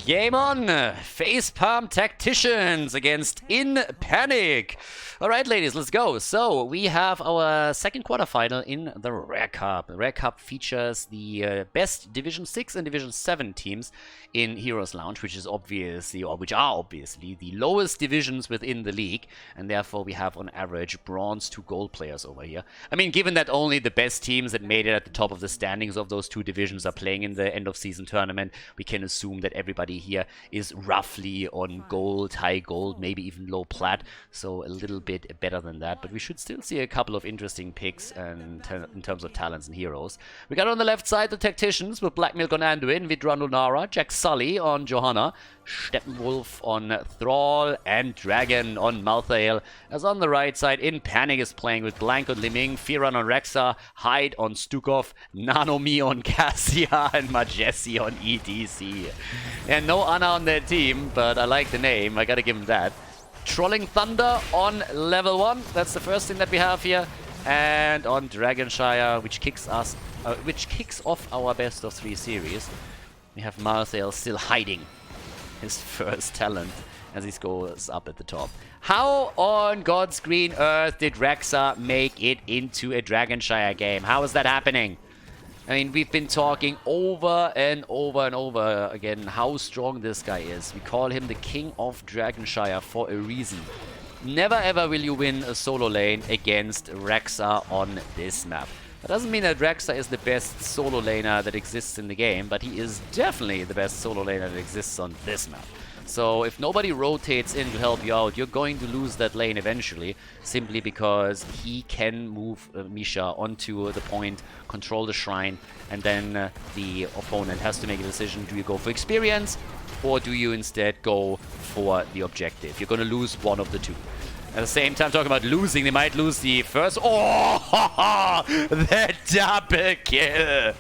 Game on! Facepalm Tacticians against In Panic. Alright, ladies, let's go. So, we have our second quarterfinal in the Rare Cup. The Rare Cup features the best Division 6 and Division 7 teams in HeroesLounge, which are obviously the lowest divisions within the league, and therefore we have on average bronze to gold players over here. I mean, given that only the best teams that made it at the top of the standings of those two divisions are playing in the end of season tournament, we can assume that everybody here is roughly on gold, high gold, maybe even low plat, so a little bit better than that, but we should still see a couple of interesting picks in terms of talents and heroes. We got on the left side the Tacticians with Black Milk on Anduin, Vidra on Lunara, Jack Sully on Johanna, Steppenwolf on Thrall, and Dragon on Malthael. As on the right side, In Panic is playing with Blank on Liming, Firan on Rexa, Hyde on Stukov, Nanomi on Cassia, and Majessi on EDC. And no Anna on their team, but I like the name, I gotta give him that. Trolling Thunder on level 1, that's the first thing that we have here. And on Dragonshire, which kicks off our best of 3 series, we have Malthael still hiding his first talent as he goes up at the top. How on God's green earth did Rexa make it into a Dragonshire game? How is that happening? I mean, we've been talking over and over and over again how strong this guy is. We call him the King of Dragonshire for a reason. Never ever will you win a solo lane against Rexa on this map. That doesn't mean that Rexa is the best solo laner that exists in the game, but he is definitely the best solo laner that exists on this map. So if nobody rotates in to help you out, you're going to lose that lane eventually, simply because he can move Misha onto the point, control the shrine, and then the opponent has to make a decision. Do you go for experience, or do you instead go for the objective? You're going to lose one of the two. At the same time, talking about losing, they might lose the first... Oh, the double kill!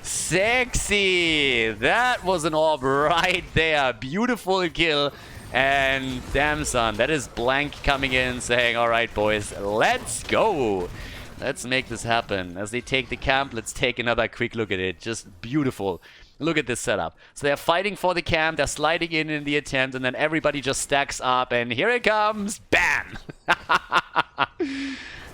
Sexy! That was an orb right there. Beautiful kill. And damn son, that is Blank coming in saying, alright boys, let's go! Let's make this happen. As they take the camp, let's take another quick look at it. Just beautiful. Look at this setup. So they're fighting for the camp, they're sliding in the attempt, and then everybody just stacks up, and here it comes! Bam!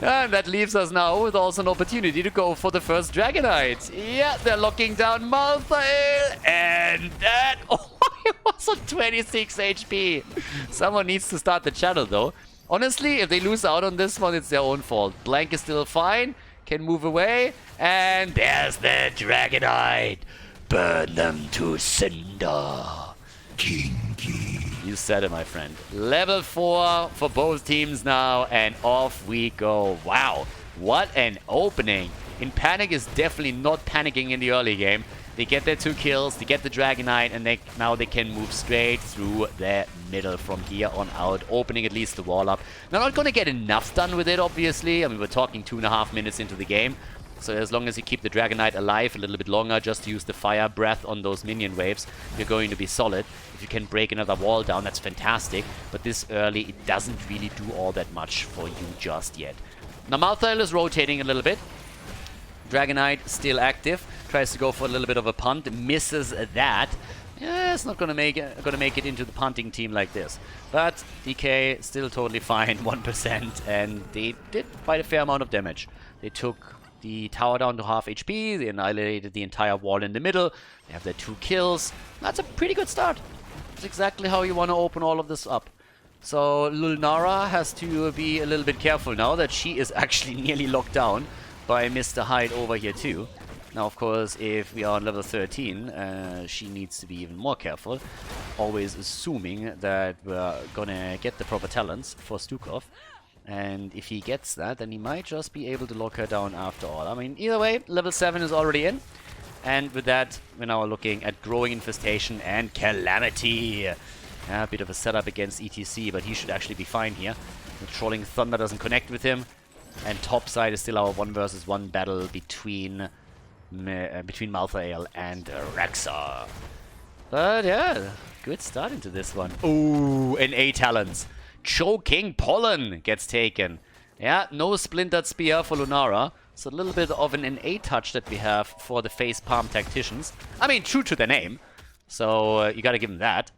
And that leaves us now with also an opportunity to go for the first Dragonite. Yeah, they're locking down Malthael, and that... Oh, it was on 26 HP. Someone needs to start the channel, though. Honestly, if they lose out on this one, it's their own fault. Blank is still fine, can move away, and there's the Dragonite. Burn them to cinder. Kinky. You said it, my friend. Level 4 for both teams now, and off we go. Wow, what an opening. In Panic is definitely not panicking in the early game. They get their 2 kills, they get the Dragonite, and now they can move straight through the middle from here on out, opening at least the wall up. They're not going to get enough done with it, obviously. I mean, we're talking 2.5 minutes into the game. So as long as you keep the Dragonite alive a little bit longer, just to use the fire breath on those minion waves, you're going to be solid. If you can break another wall down, that's fantastic. But this early, it doesn't really do all that much for you just yet. Now Malthael is rotating a little bit. Dragonite still active. Tries to go for a little bit of a punt. Misses that. Yeah, it's not gonna make it into the punting team like this. But DK still totally fine, 1%, and they did quite a fair amount of damage. They took the tower down to half HP, they annihilated the entire wall in the middle, they have their 2 kills. That's a pretty good start. That's exactly how you want to open all of this up. So Lunara has to be a little bit careful now that she is actually nearly locked down by Mr. Hyde over here too. Now of course, if we are on level 13, she needs to be even more careful, always assuming that we're gonna get the proper talents for Stukov. And if he gets that, then he might just be able to lock her down after all. I mean, either way, level 7 is already in. And with that, we're now looking at Growing Infestation and Calamity. A bit of a setup against ETC, but he should actually be fine here. The Trolling Thunder doesn't connect with him. And top side is still our 1 versus 1 battle between Malthael and Rexa. But yeah, good start into this one. Ooh, an A talents. Choking Pollen gets taken. Yeah, no Splintered Spear for Lunara. So a little bit of an NA touch that we have for the Facepalm Tacticians. I mean, true to the name. So you gotta give him that.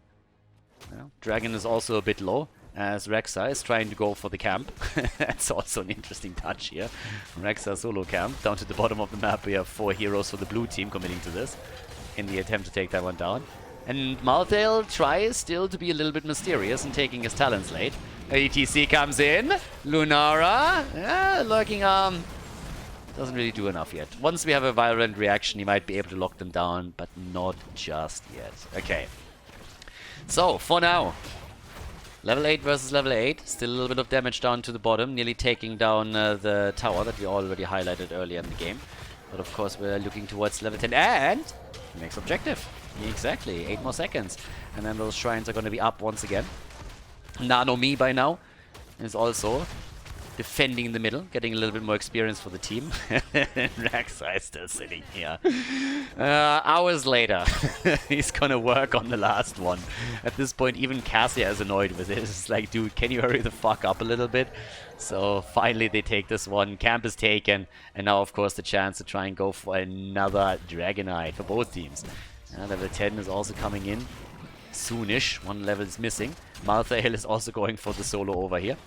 Dragon is also a bit low, as Rexa is trying to go for the camp. That's also an interesting touch here. Rexa solo camp. Down to the bottom of the map, we have 4 heroes for the blue team committing to this in the attempt to take that one down. And Malthael tries still to be a little bit mysterious and taking his talents late. ETC comes in. Lunara, lurking arm. Doesn't really do enough yet. Once we have a violent reaction, he might be able to lock them down, but not just yet. Okay. So, for now, level 8 versus level 8. Still a little bit of damage down to the bottom, nearly taking down the tower that we already highlighted earlier in the game. But of course, we're looking towards level 10. And next objective. Exactly, 8 more seconds. And then those shrines are going to be up once again. Nanomi by now is also defending the middle, getting a little bit more experience for the team. Rexa is still sitting here. Hours later, he's gonna work on the last one. At this point, even Cassia is annoyed with it. It's like, dude, can you hurry the fuck up a little bit? So finally they take this one. Camp is taken. And now, of course, the chance to try and go for another Dragonite for both teams. Level 10 is also coming in soonish. 1 level is missing. Malthael is also going for the solo over here.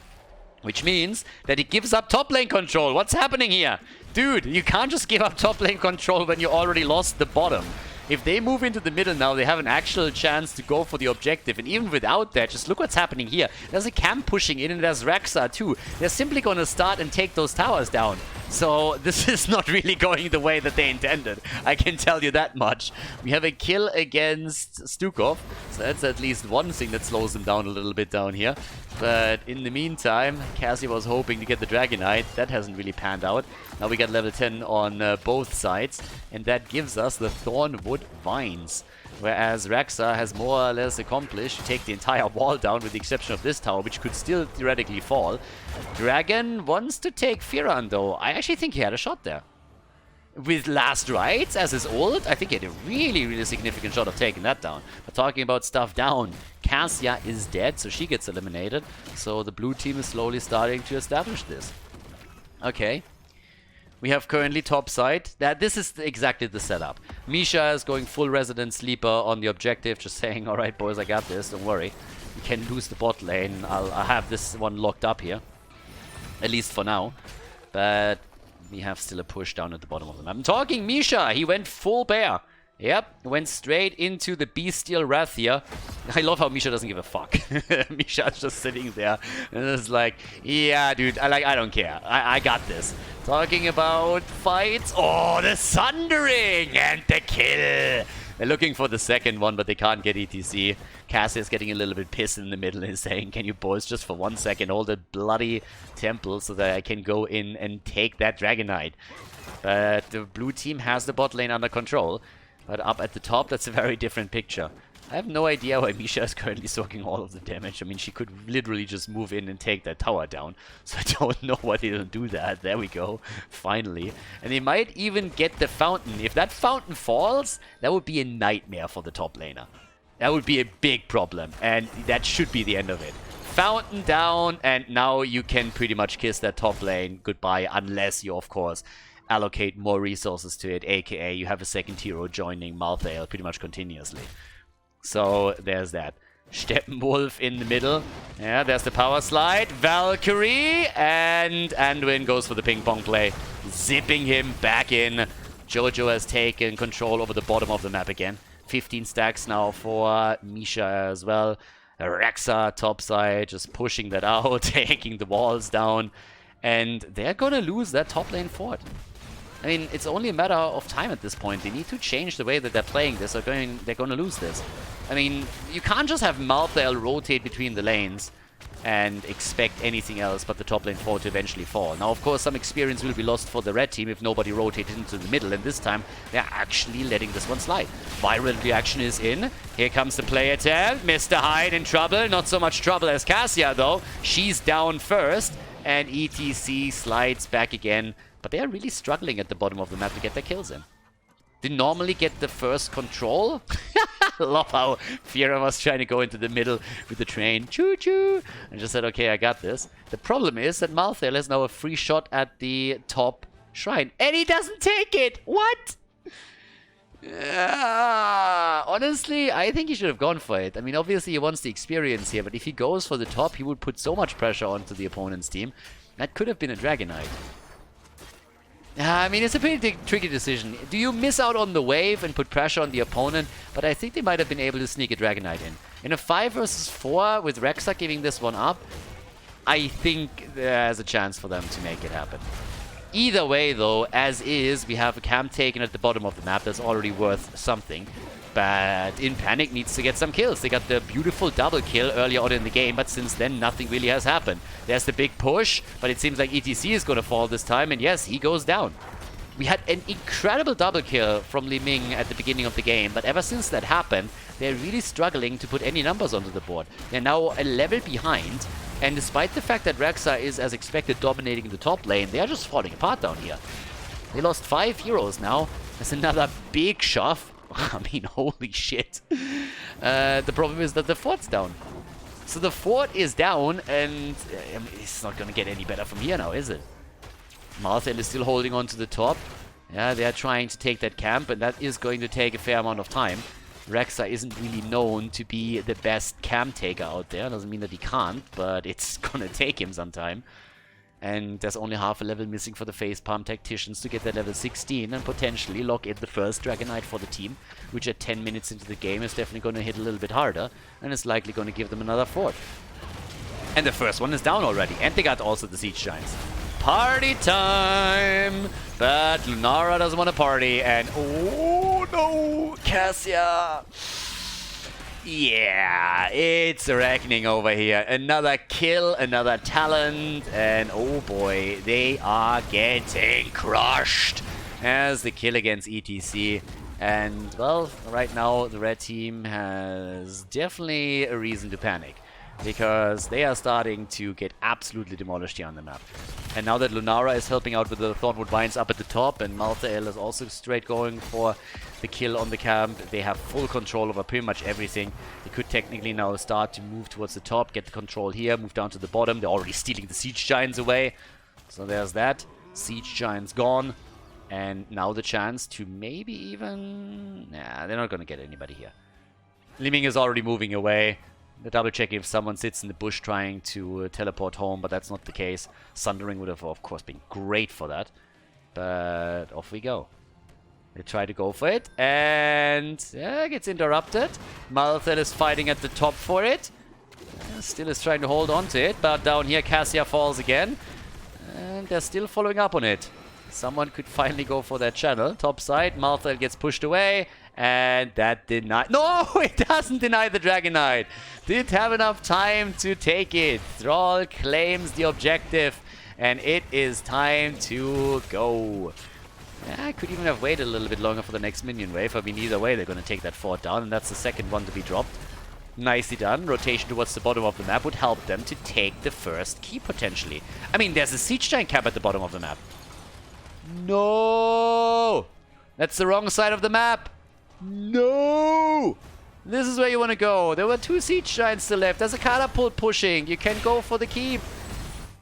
Which means that he gives up top lane control. What's happening here? Dude, you can't just give up top lane control when you already lost the bottom. If they move into the middle now, they have an actual chance to go for the objective. And even without that, just look what's happening here. There's a camp pushing in and there's Rexa too. They're simply going to start and take those towers down. So this is not really going the way that they intended. I can tell you that much. We have a kill against Stukov. So that's at least one thing that slows them down a little bit down here. But in the meantime, Cassie was hoping to get the Dragonite. That hasn't really panned out. Now we got level 10 on both sides. And that gives us the Thornwood Vines. Whereas Rexa has more or less accomplished to take the entire wall down with the exception of this tower, which could still theoretically fall. Dragon wants to take Firan though. I actually think he had a shot there. With Last Rites as his ult, I think he had a really, really significant shot of taking that down. But talking about stuff down, Cassia is dead, so she gets eliminated. So the blue team is slowly starting to establish this. Okay. We have currently top side. This is exactly the setup. Misha is going full Resident Sleeper on the objective, just saying, alright boys, I got this, don't worry. We can lose the bot lane. I'll have this one locked up here. At least for now. But we have still a push down at the bottom of the map. I'm talking Misha, he went full bear. Yep, went straight into the Bestial Wrath here. I love how Misha doesn't give a fuck. Misha's just sitting there and it's like, yeah, dude, I don't care. I got this. Talking about fights. Oh, the Sundering and the kill. They're looking for the second one, but they can't get ETC. Cassia's getting a little bit pissed in the middle and is saying, can you boys just for 1 second hold the bloody temple so that I can go in and take that Dragonite? But the blue team has the bot lane under control. But up at the top, that's a very different picture. I have no idea why Misha is currently soaking all of the damage. I mean, she could literally just move in and take that tower down. So I don't know why they don't do that. There we go. Finally. And they might even get the fountain. If that fountain falls, that would be a nightmare for the top laner. That would be a big problem. And that should be the end of it. Fountain down, and now you can pretty much kiss that top lane goodbye. Unless you, of course, allocate more resources to it, aka you have a second hero joining Malthael pretty much continuously. So there's that. Steppenwolf in the middle. Yeah, there's the power slide. Valkyrie, and Anduin goes for the ping pong play, zipping him back in. Jojo has taken control over the bottom of the map again. 15 stacks now for Misha as well. Rexa topside, just pushing that out, taking the walls down. And they're gonna lose that top lane fort. I mean, it's only a matter of time at this point. They need to change the way that they're playing this, or they're going to lose this. I mean, you can't just have Malthael rotate between the lanes and expect anything else but the top lane fort to eventually fall. Now, of course, some experience will be lost for the red team if nobody rotated into the middle, and this time they're actually letting this one slide. Viral reaction is in. Here comes the play attempt. Mr. Hyde in trouble. Not so much trouble as Cassia, though. She's down first, and ETC slides back again. But they are really struggling at the bottom of the map to get their kills in. They normally get the first control. Love how Fiora was trying to go into the middle with the train. Choo-choo! And just said, okay, I got this. The problem is that Malthael has now a free shot at the top shrine. And he doesn't take it! What? Honestly, I think he should have gone for it. I mean, obviously he wants the experience here, but if he goes for the top, he would put so much pressure onto the opponent's team. That could have been a Dragonite. I mean, it's a pretty tricky decision. Do you miss out on the wave and put pressure on the opponent? But I think they might have been able to sneak a Dragonite in. In a 5 versus 4 with Rexa giving this one up, I think there's a chance for them to make it happen. Either way, though, as is, we have a camp taken at the bottom of the map that's already worth something. But In Panic needs to get some kills. They got the beautiful double kill earlier on in the game, but since then, nothing really has happened. There's the big push, but it seems like ETC is going to fall this time, and yes, he goes down. We had an incredible double kill from Li Ming at the beginning of the game, but ever since that happened, they're really struggling to put any numbers onto the board. They're now a level behind, and despite the fact that Rexa is, as expected, dominating the top lane, they are just falling apart down here. They lost 5 heroes now. There's another big shove. I mean, holy shit. The problem is that the fort's down. So the fort is down, and I mean, it's not going to get any better from here now, is it? Marthel is still holding on to the top. Yeah, they're trying to take that camp, and that is going to take a fair amount of time. Rexa isn't really known to be the best camp taker out there. Doesn't mean that he can't, but it's going to take him some time. And there's only half a level missing for the Facepalm Tacticians to get that level 16 and potentially lock in the first Dragonite for the team, which at 10 minutes into the game is definitely going to hit a little bit harder, and is likely going to give them another fort. And the first one is down already, and they got also the Siege Giants. Party time! But Lunara doesn't want to party, and oh no, Cassia! Yeah, it's reckoning over here. Another kill, another talent, and oh boy, they are getting crushed as the kill against ETC. And, well, right now the red team has definitely a reason to panic, because they are starting to get absolutely demolished here on the map. And now that Lunara is helping out with the Thornwood Vines up at the top, and Malthael is also straight going for the kill on the camp, they have full control over pretty much everything. They could technically now start to move towards the top, get the control here, move down to the bottom. They're already stealing the Siege Giants away. So there's that. Siege Giants gone. And now the chance to maybe even... Nah, they're not going to get anybody here. Li Ming is already moving away. They're double checking if someone sits in the bush trying to teleport home, but that's not the case. Sundering would have, of course, been great for that. But off we go. They try to go for it, and yeah, gets interrupted. Malthel is fighting at the top for it. Still is trying to hold on to it, but down here Cassia falls again. And they're still following up on it. Someone could finally go for that channel. Top side, Malthel gets pushed away. And that denied... No, it doesn't deny the Dragonite. Did have enough time to take it. Thrall claims the objective. And it is time to go. Yeah, I could even have waited a little bit longer for the next minion wave. I mean, either way, they're going to take that fort down. And that's the second one to be dropped. Nicely done. Rotation towards the bottom of the map would help them to take the first key, potentially. I mean, there's a Siege Giant camp at the bottom of the map. No! That's the wrong side of the map. No! This is where you want to go. There were 2 Siege Giants still left. There's a catapult pushing. You can go for the keep.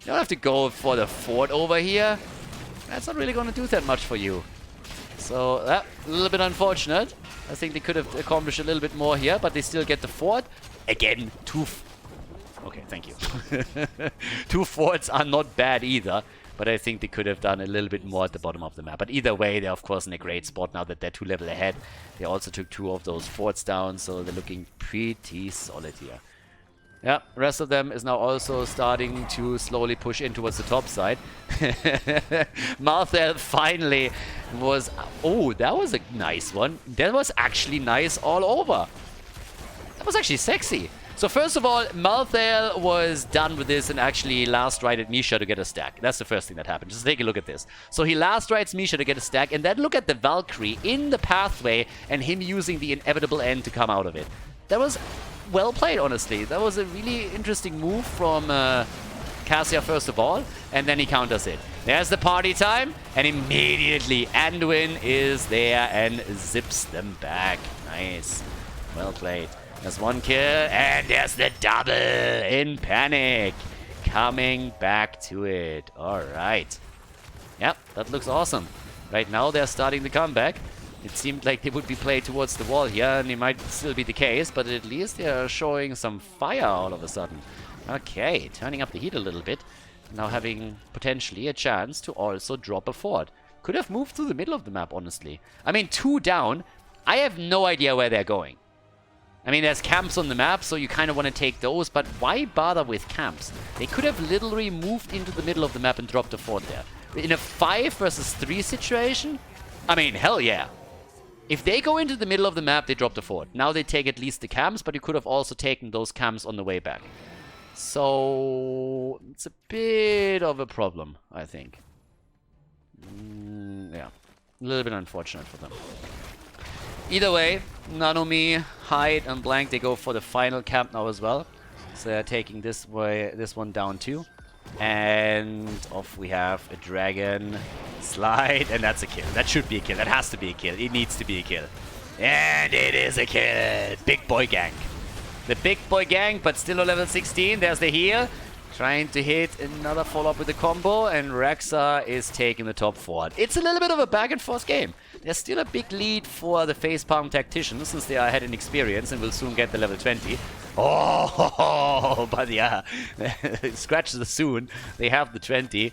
You don't have to go for the fort over here. That's not really going to do that much for you. So, a little bit unfortunate. I think they could have accomplished a little bit more here, but they still get the fort. Again, 2... Okay, thank you. 2 forts are not bad either. But I think they could have done a little bit more at the bottom of the map. But either way, they're of course in a great spot now that they're 2 level ahead. They also took 2 of those forts down, so they're looking pretty solid here. Yeah, rest of them is now also starting to slowly push in towards the top side. Malthel finally was... Oh, that was a nice one. That was actually nice all over. That was actually sexy. So first of all, Malthael was done with this and actually last righted Misha to get a stack. That's the first thing that happened. Just take a look at this. So he last rights Misha to get a stack, and then look at the Valkyrie in the pathway and him using the inevitable end to come out of it. That was well played, honestly. That was a really interesting move from Cassia first of all, and then he counters it. There's the party time, and immediately Anduin is there and zips them back. Nice. Well played. There's 1 kill, and there's the double in Panic. Coming back to it. Alright. Yep, that looks awesome. Right now, they're starting the comeback. It seemed like they would be played towards the wall here, and it might still be the case, but at least they are showing some fire all of a sudden. Okay, turning up the heat a little bit. Now having potentially a chance to also drop a fort. Could have moved to the middle of the map, honestly. I mean, 2 down. I have no idea where they're going. I mean, there's camps on the map, so you kind of want to take those, but why bother with camps? They could have literally moved into the middle of the map and dropped a fort there. In a 5 versus 3 situation, I mean, hell yeah. If they go into the middle of the map, they drop the fort. Now they take at least the camps, but you could have also taken those camps on the way back. So, it's a bit of a problem, I think. Yeah, a little bit unfortunate for them. Either way, Nanomi, Hyde, and Blank, they go for the final camp now as well. So they're taking this one down too. And off we have a dragon slide, and that's a kill. That should be a kill. That has to be a kill. It needs to be a kill. And it is a kill. Big boy gang. The big boy gang, but still on level 16. There's the heal. Trying to hit another follow-up with the combo, and Rexa is taking the top fort. It's a little bit of a back-and-forth game. There's still a big lead for the facepalm tacticians, since they are ahead in experience and will soon get the level 20. Oh, but yeah, scratch the soon. They have the 20.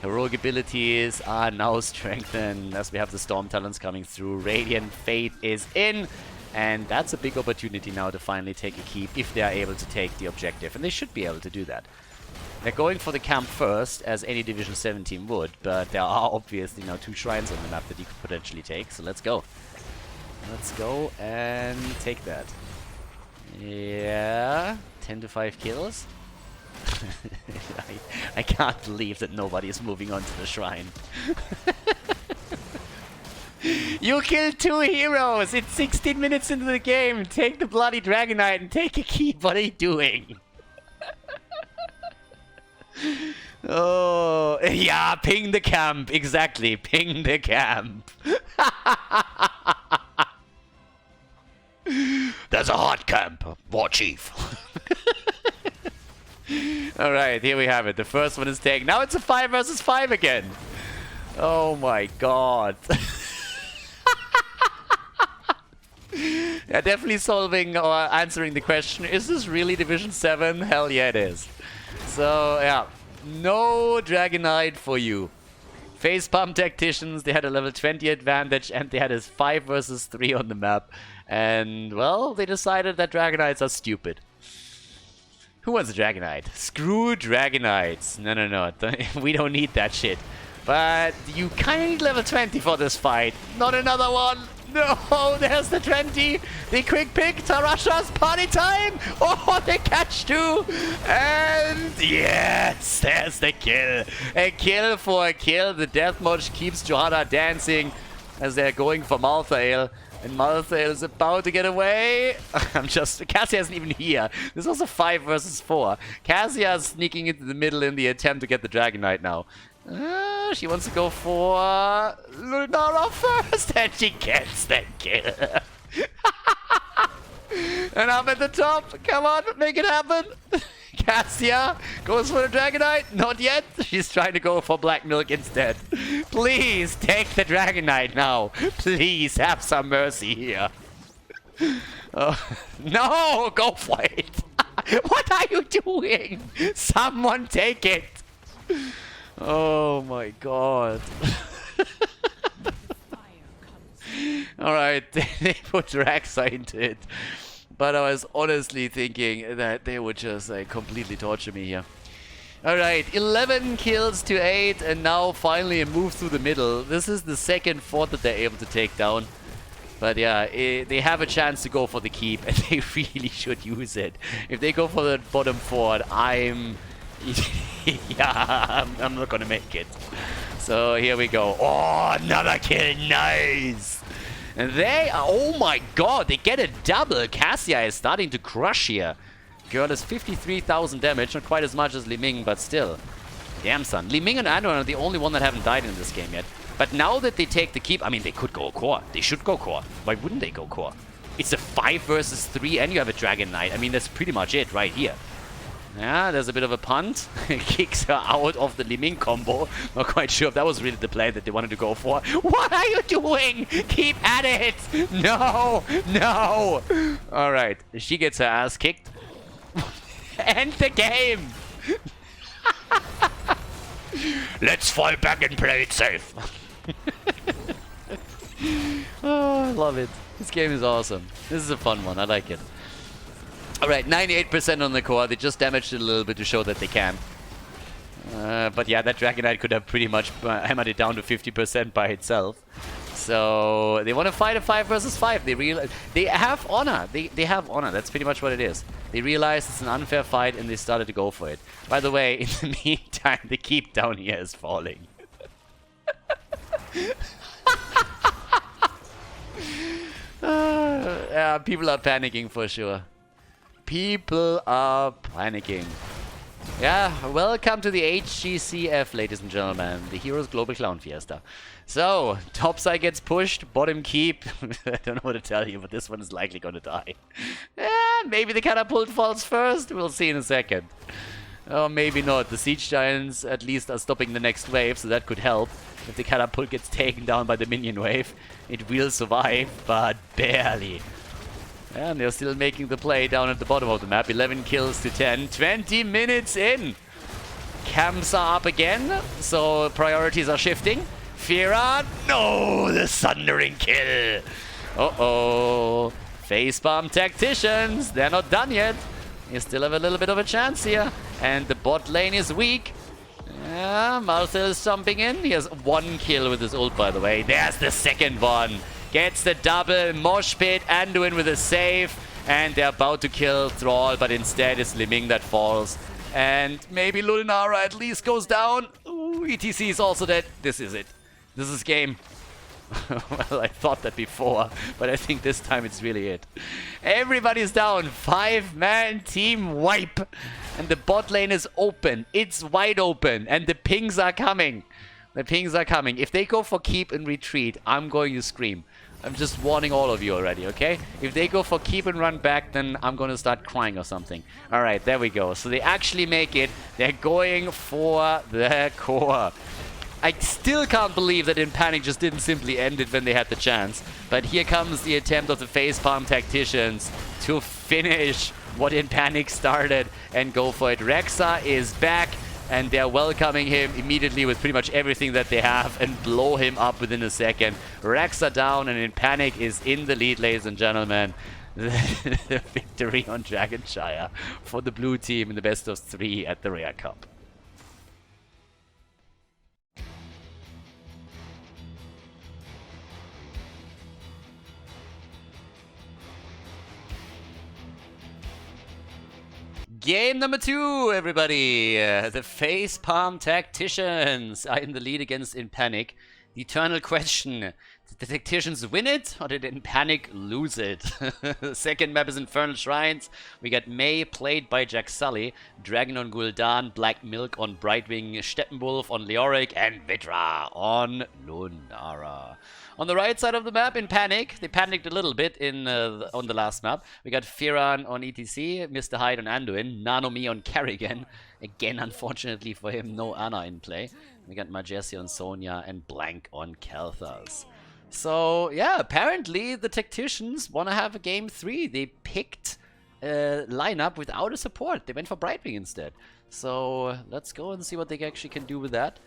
Heroic abilities are now strengthened as we have the Storm Talents coming through. Radiant Faith is in. And that's a big opportunity now to finally take a keep if they are able to take the objective. And they should be able to do that. They're going for the camp first, as any Division 7 team would. But there are obviously now 2 shrines on the map that you could potentially take. So let's go. Let's go and take that. Yeah, 10 to 5 kills. I can't believe that nobody is moving on to the shrine. You killed 2 heroes! It's 16 minutes into the game! Take the bloody Dragonite and take a keep! What are you doing? Oh, yeah, ping the camp! Exactly, ping the camp! There's a hot camp! War Chief! Alright, here we have it. The first one is taken. Now it's a 5 versus 5 again! Oh my god. Yeah, definitely solving or answering the question, is this really Division 7? Hell yeah, it is. So, yeah, no Dragonite for you. Facepalm Tacticians, they had a level 20 advantage and they had a 5 versus 3 on the map. And, well, they decided that Dragonites are stupid. Who wants a Dragonite? Screw Dragonites. No. We don't need that shit. But you kind of need level 20 for this fight. Not another one. No, there's the 20. The quick pick. Tarasha's party time. Oh, they catch 2. And yes, there's the kill. A kill for a kill. The Deathmatch keeps Johanna dancing as they're going for Malthael. And Malthael is about to get away. Cassia isn't even here. This was a 5 versus 4. Cassia is sneaking into the middle in the attempt to get the Dragonite now. She wants to go for Lunara first, and she gets the kill. And up at the top, come on, make it happen. Cassia goes for the Dragonite, not yet. She's trying to go for Black Milk instead. Please take the Dragonite now. Please have some mercy here. No, go for it. What are you doing? Someone take it. Oh my god. Alright, they put Raxa into it. But I was honestly thinking that they would just completely torture me here. Alright, 11 kills to 8, and now finally a move through the middle. This is the second fort that they're able to take down. But yeah, they have a chance to go for the keep, and they really should use it. If they go for the bottom fort, I'm not gonna make it. So here we go. Oh, another kill, nice! And they are, oh my god, they get a double. Cassia is starting to crush here. Girl is 53,000 damage, not quite as much as Li Ming, but still. Damn son. Li Ming and Andron are the only one that haven't died in this game yet. But now that they take the keep, I mean, they could go core. They should go core. Why wouldn't they go core? It's a 5 versus 3 and you have a Dragon Knight. I mean, that's pretty much it right here. Yeah, there's a bit of a punt. Kicks her out of the Liming combo. Not quite sure if that was really the play that they wanted to go for. What are you doing? Keep at it! No! No! Alright, she gets her ass kicked. End the game! Let's fall back and play it safe. Oh, I love it. This game is awesome. This is a fun one. I like it. Alright, 98% on the core. They just damaged it a little bit to show that they can. But yeah, that Dragon Knight could have pretty much hammered it down to 50% by itself. So they want to fight a 5 versus 5. They realize they have honor. They have honor. That's pretty much what it is. They realize it's an unfair fight and they started to go for it. By the way, in the meantime, the keep down here is falling. Yeah, people are panicking for sure. People are panicking. Yeah, welcome to the HGCF, ladies and gentlemen. The Heroes Global Clown Fiesta. So, topside gets pushed, bottom keep. I don't know what to tell you, but this one is likely going to die. Yeah, maybe the catapult falls first. We'll see in a second. Or maybe not. The Siege Giants at least are stopping the next wave, so that could help. If the catapult gets taken down by the minion wave, it will survive, but barely. And they're still making the play down at the bottom of the map. 11 kills to 10. 20 minutes in. Camps are up again, so priorities are shifting. Fira, no, the thundering kill. Uh-oh. Facepalm Tacticians, they're not done yet. You still have a little bit of a chance here. And the bot lane is weak. Yeah, Marcel is jumping in. He has 1 kill with his ult, by the way. There's the second one. Gets the double. Mosh Pit, Anduin with a save. And they're about to kill Thrall, but instead it's Liming that falls. And maybe Lulinara at least goes down. Ooh, ETC is also dead. This is it. This is game. Well, I thought that before, but I think this time it's really it. Everybody's down. 5-man team wipe. And the bot lane is open. It's wide open. And the pings are coming. The pings are coming. If they go for keep and retreat, I'm going to scream. I'm just warning all of you already, okay? If they go for keep and run back, then I'm going to start crying or something. Alright, there we go. So they actually make it. They're going for the core. I still can't believe that In Panic just didn't simply end it when they had the chance. But here comes the attempt of the Facepalm Tacticians to finish what In Panic started and go for it. Rexa is back and they're welcoming him immediately with pretty much everything that they have and blow him up within a second. Rexa down and In Panic is in the lead, ladies and gentlemen. The victory on Dragonshire for the blue team in the best of 3 at the Rare Cup. Game number 2, everybody. The Facepalm Tacticians are in the lead against In Panic. The eternal question, did the Tacticians win it or did In Panic lose it? The second map is Infernal Shrines. We got May played by Jack Sully, Dragon on Gul'dan, Black Milk on Brightwing, Steppenwolf on Leoric, and Vitra on Lunara. On the right side of the map, In Panic, they panicked a little bit on the last map. We got Firan on ETC, Mr. Hyde on Anduin, Nanomi on Kerrigan. Again, unfortunately for him, no Ana in play. We got Majesi on Sonya and Blank on Kel'Thas. So, yeah, apparently the Tacticians want to have a game 3. They picked a lineup without a support. They went for Brightwing instead. So, let's go and see what they actually can do with that.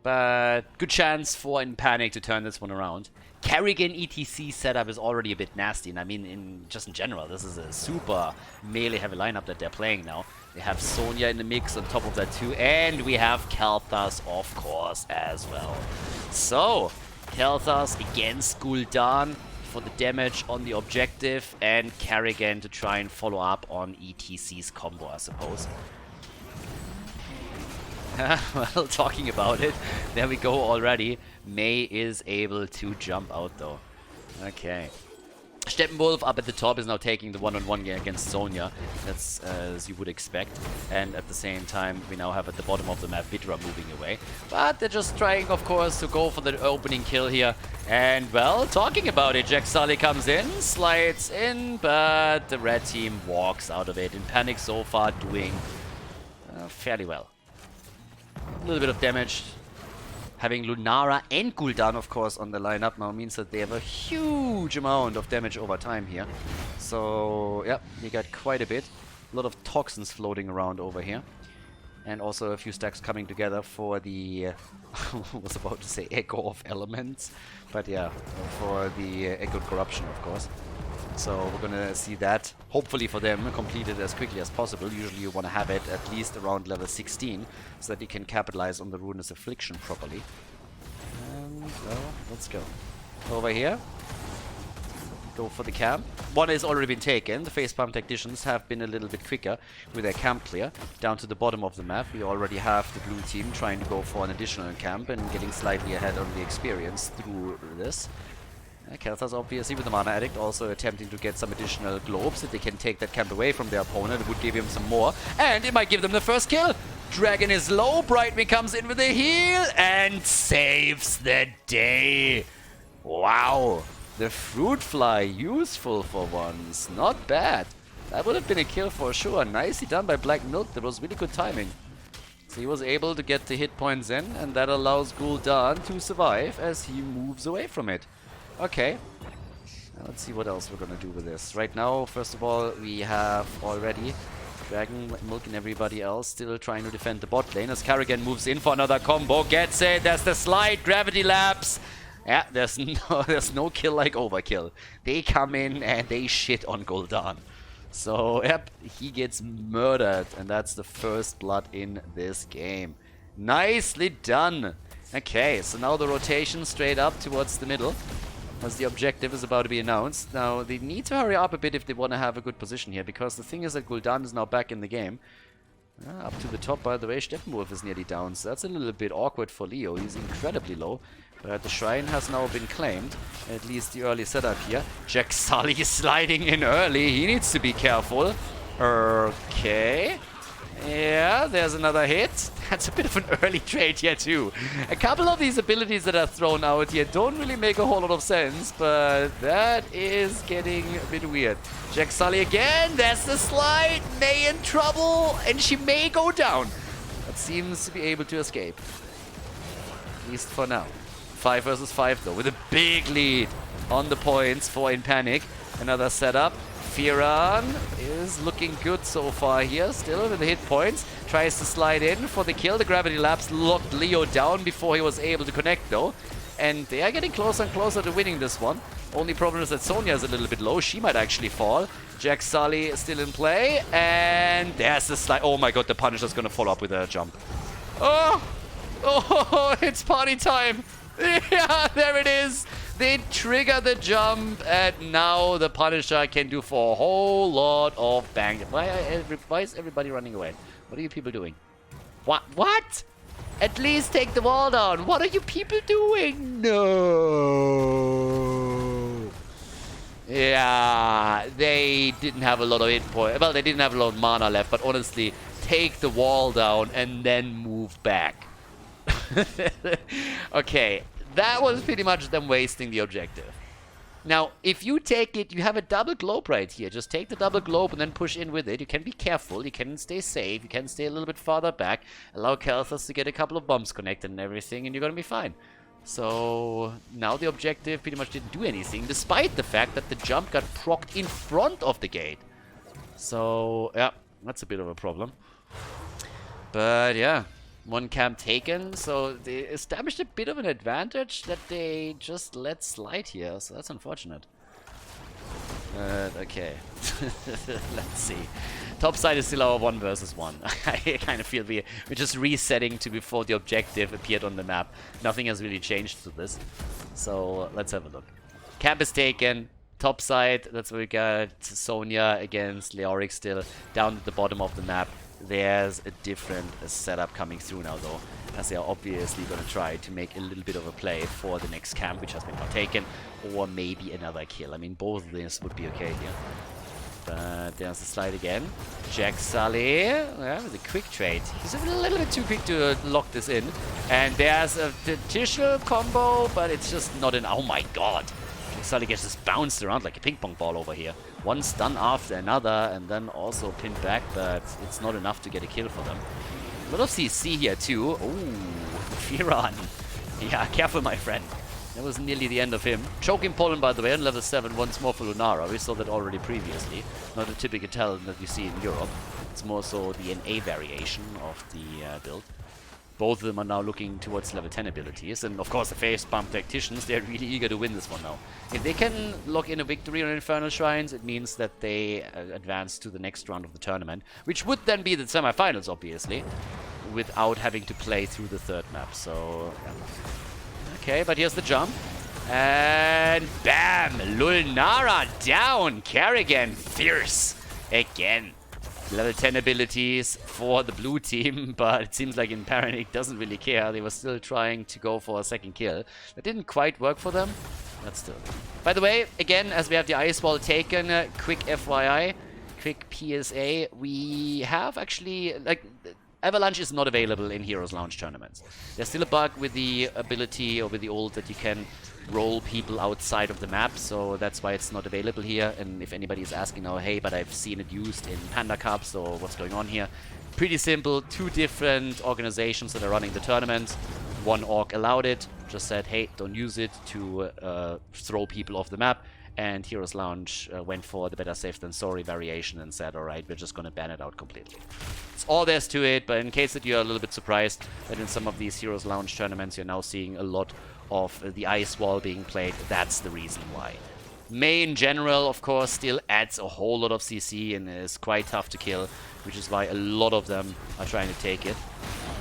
But good chance for In Panic to turn this one around. Kerrigan ETC setup is already a bit nasty, and I mean, just in general, this is a super melee-heavy lineup that they're playing now. They have Sonya in the mix on top of that too, and we have Kel'Thas, of course, as well. So, Kel'Thas against Gul'dan for the damage on the objective, and Kerrigan to try and follow up on ETC's combo, I suppose. Well, talking about it, there we go already. May is able to jump out though. Okay. Steppenwolf up at the top is now taking the one-on-one game against Sonya. That's as you would expect. And at the same time, we now have at the bottom of the map Vidra moving away. But they're just trying, of course, to go for the opening kill here. And, well, talking about it, Jack Sully comes in, slides in, but the red team walks out of it. In Panic so far doing fairly well. A little bit of damage. Having Lunara and Gul'dan, of course, on the lineup now means that they have a huge amount of damage over time here. So, yeah, you got quite a bit. A lot of toxins floating around over here. And also a few stacks coming together for the... I was about to say Echo of Elements. But yeah, for the Echo Corruption, of course. So we're gonna see that, hopefully for them, completed as quickly as possible. Usually you want to have it at least around level 16, so that you can capitalize on the Ruinous Affliction properly. And, well, let's go. Over here. Go for the camp. One has already been taken. The Facepalm Tacticians have been a little bit quicker with their camp clear. Down to the bottom of the map, we already have the blue team trying to go for an additional camp and getting slightly ahead on the experience through this. Kel'Thas obviously with the Mana Addict also attempting to get some additional globes. If they can take that camp away from their opponent, it would give him some more. And it might give them the first kill. Dragon is low. Brightwing comes in with a heal and saves the day. Wow. The Fruit Fly, useful for once. Not bad. That would have been a kill for sure. Nicely done by Black Milk. That was really good timing. So he was able to get the hit points in, and that allows Gul'dan to survive as he moves away from it. Okay, now let's see what else we're gonna do with this. Right now, first of all, we have already Dragon, Milk and everybody else still trying to defend the bot lane as Karrigan moves in for another combo, gets it, there's the slide, Gravity Lapse. Yeah, there's no kill like overkill. They come in and they shit on Gul'dan. So, yep, he gets murdered, and that's the first blood in this game. Nicely done. Okay, so now the rotation straight up towards the middle, as the objective is about to be announced. Now, they need to hurry up a bit if they want to have a good position here, because the thing is that Gul'dan is now back in the game. Up to the top, by the way, Steppenwolf is nearly down, so that's a little bit awkward for Leo. He's incredibly low. But the shrine has now been claimed, at least the early setup here. Jack Sully is sliding in early. He needs to be careful. Okay. Yeah, there's another hit. That's a bit of an early trade here too. A couple of these abilities that are thrown out here don't really make a whole lot of sense, but that is getting a bit weird. Jack Sully again, there's the slide. May in trouble, and she may go down. But seems to be able to escape. At least for now. 5 versus 5 though, with a big lead on the points for In Panic. Another setup. Firan is looking good so far here, still with the hit points. Tries to slide in for the kill. The Gravity Lapse locked Leo down before he was able to connect though. And they are getting closer and closer to winning this one. Only problem is that Sonya is a little bit low. She might actually fall. Jack Sully is still in play. And there's the slide. Oh my god, the Punisher's gonna follow up with a jump. Oh! Oh, it's party time! Yeah, there it is! They trigger the jump, and now the Punisher can do for a whole lot of bang. Why is everybody running away? What are you people doing? What? At least take the wall down. What are you people doing? No. Yeah, they didn't have a lot of hit points. Well, they didn't have a lot of mana left, but honestly, take the wall down and then move back. Okay. That was pretty much them wasting the objective. Now, if you take it, you have a double globe right here. Just take the double globe and then push in with it. You can be careful. You can stay safe. You can stay a little bit farther back. Allow Kel'Thas to get a couple of bombs connected and everything, and you're going to be fine. So, now the objective pretty much didn't do anything, despite the fact that the jump got procced in front of the gate. So, yeah, that's a bit of a problem. But, yeah. One camp taken, so they established a bit of an advantage that they just let slide here, so that's unfortunate. Okay. Let's see. Top side is still our 1 versus 1. I kind of feel we're just resetting to before the objective appeared on the map. Nothing has really changed to this. So let's have a look. Camp is taken. Top side, that's where we got Sonya against Leoric still down at the bottom of the map. There's a different setup coming through now, though, as they are obviously going to try to make a little bit of a play for the next camp, which has been partaken, or maybe another kill. I mean, both of these would be okay here. But there's the slide again. Jack Sully, yeah, with a quick trade. He's a little bit too quick to lock this in. And there's a traditional combo, but it's just not an... Oh my god! Jack Sully gets just bounced around like a ping pong ball over here. One stun after another, and then also pinned back, but it's not enough to get a kill for them. A lot of CC here too. Ooh, Firan. Yeah, careful my friend. That was nearly the end of him. Choking Pollen, by the way, on level 7 once more for Lunara. We saw that already previously. Not a typical talent that you see in Europe. It's more so the NA variation of the build. Both of them are now looking towards level 10 abilities. And of course, the face bump tacticians, they're really eager to win this one now. If they can lock in a victory on Infernal Shrines, it means that they advance to the next round of the tournament. Which would then be the semifinals, obviously. Without having to play through the third map. So, yeah. Okay, but here's the jump. And bam! Lunara down! Kerrigan fierce again. Level 10 abilities for the blue team, but it seems like in Panic doesn't really care. They were still trying to go for a second kill. That didn't quite work for them, but still. By the way, again, as we have the ice wall taken, quick FYI, quick PSA, we have actually, like... Avalanche is not available in HeroesLounge tournaments. There's still a bug with the ability, or with the ult, that you can roll people outside of the map, so that's why it's not available here. And if anybody is asking now, hey, but I've seen it used in Panda Cups, or what's going on here? Pretty simple, 2 different organizations that are running the tournament. One org allowed it, just said, hey, don't use it to throw people off the map. And HeroesLounge went for the better safe than sorry variation and said, alright, we're just going to ban it out completely. That's all there's to it, but in case that you're a little bit surprised that in some of these HeroesLounge tournaments you're now seeing a lot of the ice wall being played, that's the reason why. May in general, of course, still adds a whole lot of CC and is quite tough to kill, which is why a lot of them are trying to take it.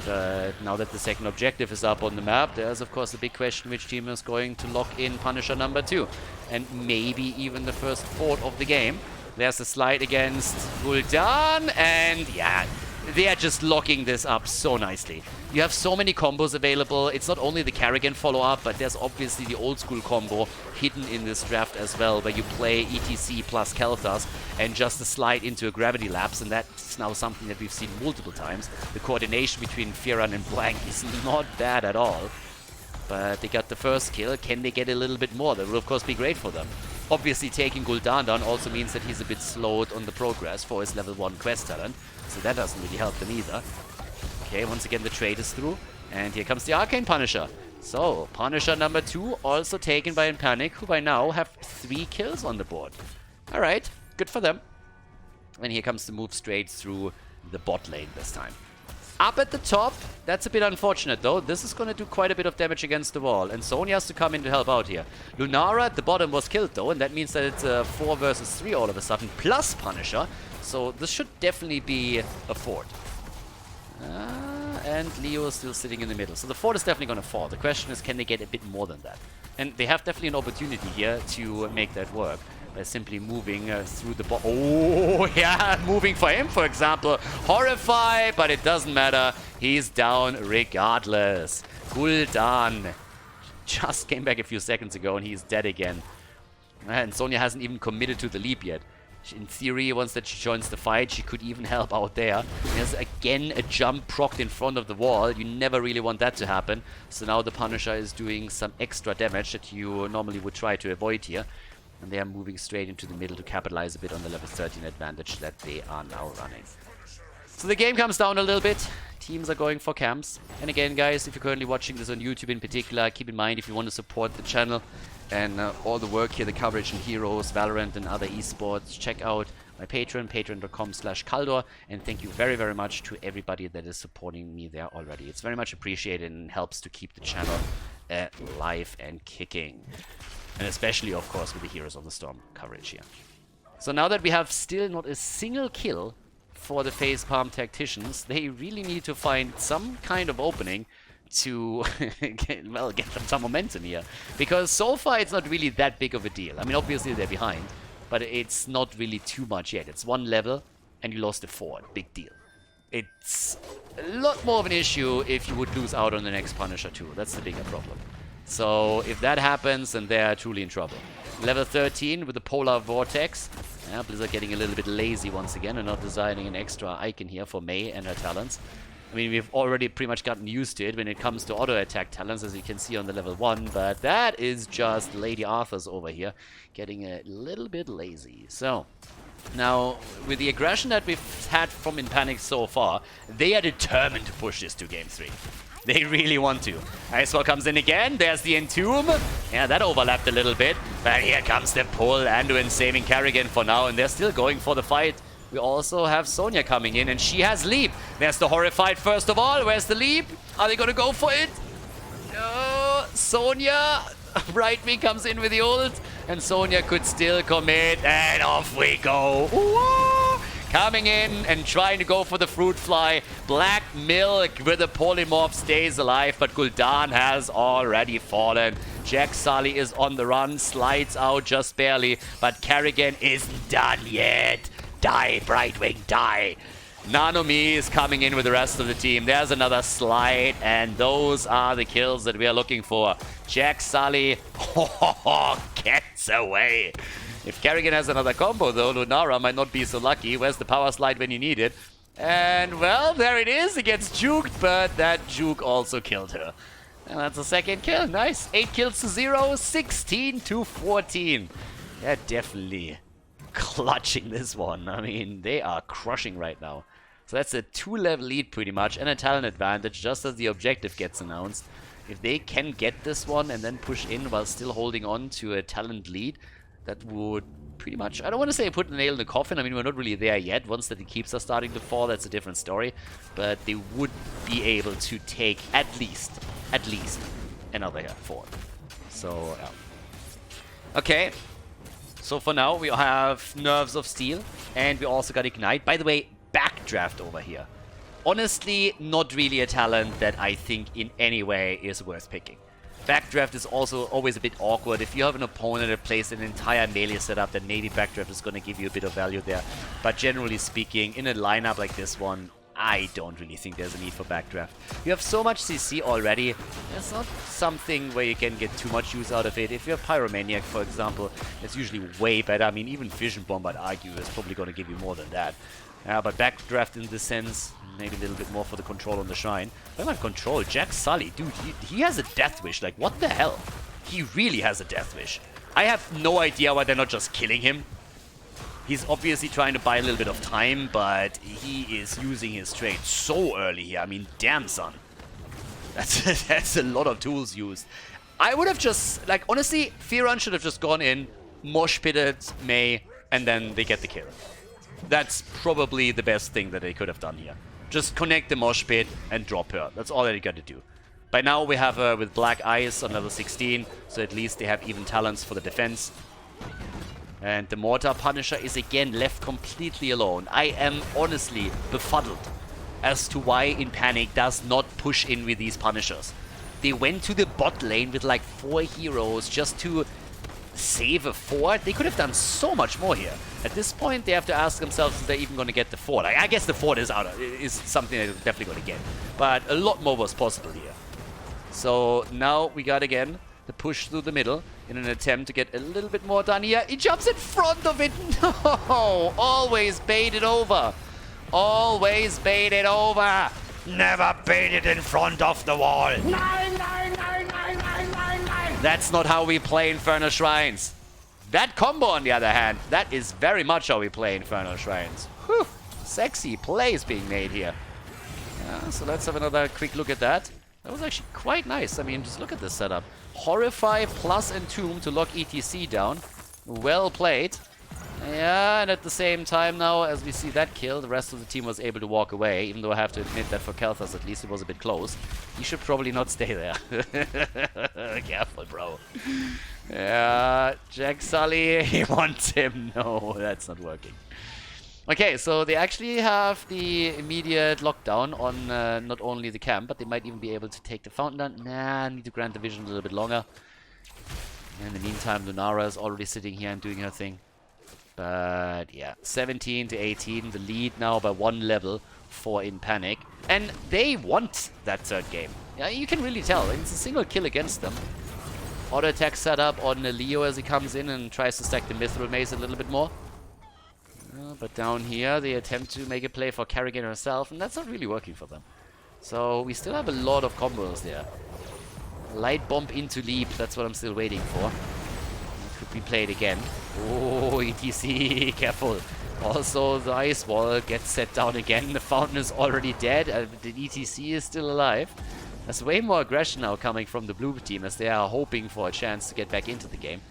But now that the second objective is up on the map, there's of course the big question which team is going to lock in Punisher number 2. And maybe even the first fort of the game. There's the slide against Gul'dan, and yeah, they are just locking this up so nicely. You have so many combos available. It's not only the Kerrigan follow-up, but there's obviously the old school combo hidden in this draft as well, where you play ETC plus Kel'Thas and just a slide into a gravity lapse, and that's now something that we've seen multiple times. The coordination between Firan and Blank is not bad at all. But they got the first kill. Can they get a little bit more? That would of course be great for them. Obviously taking Gul'dan down also means that he's a bit slowed on the progress for his level 1 quest talent. So that doesn't really help them either. Okay, once again the trade is through. And here comes the Arcane Punisher. So, Punisher number 2 also taken by Panic, who by now have 3 kills on the board. Alright, good for them. And here comes the move straight through the bot lane this time. Up at the top, that's a bit unfortunate though. This is going to do quite a bit of damage against the wall. And Sonya has to come in to help out here. Lunara at the bottom was killed though, and that means that it's a 4 versus 3 all of a sudden, plus Punisher. So this should definitely be a fort. And Leo is still sitting in the middle. So the fort is definitely going to fall. The question is, can they get a bit more than that? And they have definitely an opportunity here to make that work. By simply moving through the bot. Oh, yeah, moving for him, for example. Horrify, but it doesn't matter. He's down regardless. Gul'dan just came back a few seconds ago and he's dead again. And Sonya hasn't even committed to the leap yet. In theory, once that she joins the fight, she could even help out there. There's again a jump procced in front of the wall. You never really want that to happen. So now the Punisher is doing some extra damage that you normally would try to avoid here. And they are moving straight into the middle to capitalize a bit on the level 13 advantage that they are now running. So the game comes down a little bit. Teams are going for camps. And again, guys, if you're currently watching this on YouTube in particular, keep in mind if you want to support the channel and all the work here, the coverage in Heroes, Valorant and other esports, check out my Patreon, patreon.com/Khaldor. And thank you very, very much to everybody that is supporting me there already. It's very much appreciated and helps to keep the channel live and kicking. And especially, of course, with the Heroes of the Storm coverage here. So now that we have still not a single kill for the facepalm tacticians, they really need to find some kind of opening to get them some momentum here. Because so far it's not really that big of a deal. I mean, obviously they're behind, but it's not really too much yet. It's 1 level and you lost a 4. Big deal. it's a lot more of an issue if you would lose out on the next Punisher too. That's the bigger problem. So if that happens, then they're truly in trouble. Level 13 with the Polar Vortex. Yeah, Blizzard getting a little bit lazy once again and not designing an extra icon here for Mei and her talents. I mean, we've already pretty much gotten used to it when it comes to auto-attack talents, as you can see on the level 1, but that is just Lady Arthur's over here getting a little bit lazy. So, now, with the aggression that we've had from In Panic so far, they are determined to push this to Game 3. They really want to. Icewall comes in again. There's the Entomb. Yeah, that overlapped a little bit. But here comes the pull. Anduin saving Kerrigan for now, and they're still going for the fight. We also have Sonya coming in, and she has Leap. There's the Horrified first of all. Where's the Leap? Are they going to go for it? No. Sonya. Right-wing comes in with the ult, and Sonya could still commit, and off we go. Ooh. Coming in and trying to go for the Fruit Fly. Black Milk with a polymorph stays alive, but Gul'dan has already fallen. Jack Sully is on the run, slides out just barely, but Kerrigan isn't done yet. Die, Brightwing, die. Nanomi is coming in with the rest of the team. There's another slide, and those are the kills that we are looking for. Jack Sully gets away. If Kerrigan has another combo, though, Lunara might not be so lucky. Where's the power slide when you need it? And, well, there it is. It gets juked, but that juke also killed her. And that's a second kill. Nice. 8 kills to 0, 16 to 14. They're definitely clutching this one. I mean, they are crushing right now. So that's a 2-level lead pretty much, and a talent advantage just as the objective gets announced. If they can get this one and then push in while still holding on to a talent lead, that would pretty much, I don't want to say put the nail in the coffin. I mean, we're not really there yet. Once that the keeps are starting to fall, that's a different story. But they would be able to take at least another fort. So, yeah. Okay. So for now, we have Nerves of Steel, and we also got Ignite. By the way, Backdraft over here. Honestly, not really a talent that I think in any way is worth picking. Backdraft is also always a bit awkward. If you have an opponent that plays an entire melee setup, then maybe Backdraft is going to give you a bit of value there. But generally speaking, in a lineup like this one, I don't really think there's a need for Backdraft. You have so much CC already, it's not something where you can get too much use out of it. If you have Pyromaniac, for example, it's usually way better. I mean, even Vision Bomb, I'd argue, is probably going to give you more than that. But Backdraft in this sense, maybe a little bit more for the control on the Shrine. What about control? Jack Sully, dude, he has a Death Wish. Like, what the hell? He really has a Death Wish. I have no idea why they're not just killing him. He's obviously trying to buy a little bit of time, but he is using his trade so early here. I mean, damn, son. That's a lot of tools used. I would have just, like, honestly, Fearon should have just gone in, mosh pitted Mei, and then they get the kill. That's probably the best thing that they could have done here. Just connect the mosh pit and drop her. That's all that you got to do. By now we have her with Black Eyes on level 16, so at least they have even talents for the defense. And the Mortar Punisher is again left completely alone. I am honestly befuddled as to why In Panic does not push in with these Punishers. They went to the bot lane with like 4 heroes just to save a fort. They could have done so much more here. At this point, they have to ask themselves if they're even going to get the fort. I guess the fort is is something they're definitely going to get. But a lot more was possible here. So now we got again the push through the middle in an attempt to get a little bit more done here. He jumps in front of it. No! Always bait it over. Always bait it over. Never bait it in front of the wall. That's not how we play Infernal Shrines. That combo, on the other hand, that is very much how we play Infernal Shrines. Whew. Sexy plays being made here. So let's have another quick look at that. That was actually quite nice. I mean, just look at this setup. Horrify plus Entomb to lock ETC down. Well played. Yeah, and at the same time now, as we see that kill, the rest of the team was able to walk away, even though I have to admit that for Kelthas at least it was a bit close. He should probably not stay there. Careful, bro. Yeah, Jack Sully, he wants him. No, that's not working. Okay, so they actually have the immediate lockdown on not only the camp, but they might even be able to take the fountain down. Nah, need to grant the vision a little bit longer. In the meantime, Lunara is already sitting here and doing her thing. But yeah, 17 to 18, the lead now by 1 level for In Panic. And they want that third game. Yeah, you can really tell. It's a single kill against them. Auto attack setup on Leo as he comes in and tries to stack the Mithril Mace a little bit more. But down here, they attempt to make a play for Kerrigan herself, and that's not really working for them. So we still have a lot of combos there. Light bomb into leap, that's what I'm still waiting for. It could be played again. Oh, ETC, careful. Also, the ice wall gets set down again. The fountain is already dead. The ETC is still alive. There's way more aggression now coming from the blue team as they are hoping for a chance to get back into the game.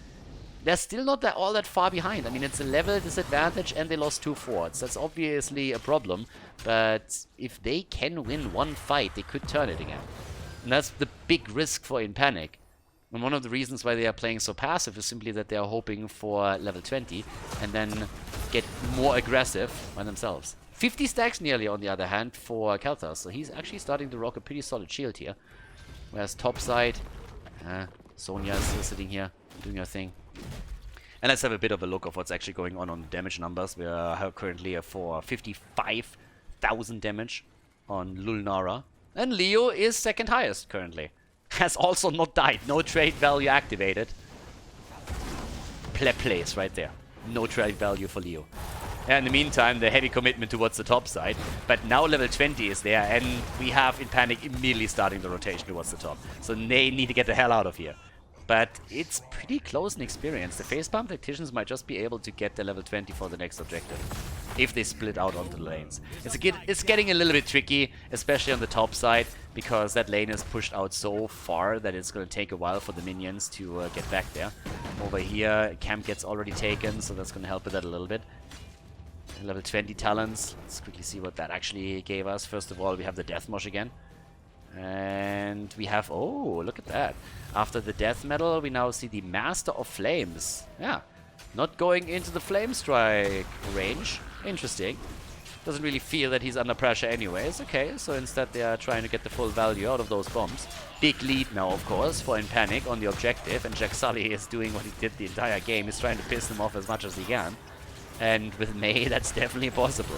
They're still not all that far behind. I mean, it's a level disadvantage and they lost 2 forts. That's obviously a problem. But if they can win one fight, they could turn it again. And that's the big risk for In Panic. And one of the reasons why they are playing so passive is simply that they are hoping for level 20 and then get more aggressive by themselves. 50 stacks nearly on the other hand for Khaldor, so he's actually starting to rock a pretty solid shield here. Whereas topside, Sonya is still sitting here doing her thing. And let's have a bit of a look of what's actually going on the damage numbers. We are currently for 55,000 damage on Lulnara. And Leo is second highest currently. Has also not died. No trade value activated. Place right there. No trade value for Leo. And in the meantime, the heavy commitment towards the top side. But now level 20 is there, and we have In Panic immediately starting the rotation towards the top. So they need to get the hell out of here. But it's pretty close in experience. The facepalm tacticians might just be able to get the level 20 for the next objective. If they split out onto the lanes. It's getting a little bit tricky, especially on the top side, because that lane is pushed out so far that it's going to take a while for the minions to get back there. Over here, camp gets already taken, so that's going to help with that a little bit. Level 20 talents. Let's quickly see what that actually gave us. First of all, we have the Death Mosh again. And we have, oh, look at that. After the Death Medal, we now see the Master of Flames. Yeah, not going into the Flame Strike range. Interesting. Doesn't really feel that he's under pressure anyways. Okay, so instead they are trying to get the full value out of those bombs. Big lead now, of course, for In Panic on the objective. And Jack Sully is doing what he did the entire game. He's trying to piss them off as much as he can. And with Mei, that's definitely possible.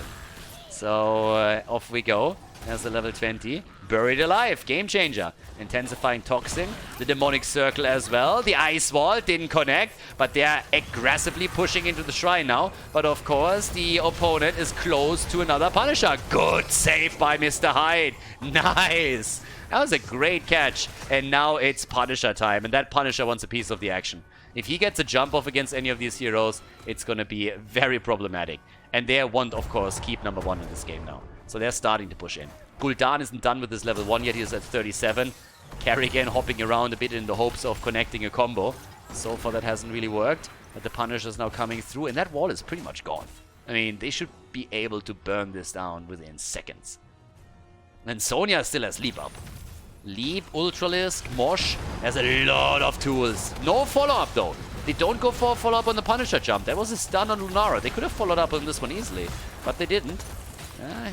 So off we go. There's the level 20. Buried Alive, game changer. Intensifying Toxin, the Demonic Circle as well. The Ice Wall didn't connect, but they're aggressively pushing into the Shrine now. But of course, the opponent is close to another Punisher. Good save by Mr. Hyde. Nice. That was a great catch. And now it's Punisher time, and that Punisher wants a piece of the action. If he gets a jump off against any of these heroes, it's going to be very problematic. And they want, of course, keep number 1 in this game now. So they're starting to push in. Gul'dan isn't done with his level 1 yet. He's at 37. Kerrigan hopping around a bit in the hopes of connecting a combo. So far that hasn't really worked. But the Punisher's now coming through. And that wall is pretty much gone. I mean, they should be able to burn this down within seconds. And Sonya still has Leap up. Leap, Ultralisk, Mosh. There's a lot of tools. No follow-up though. They don't go for a follow-up on the Punisher jump. That was a stun on Lunara. They could have followed up on this one easily. But they didn't.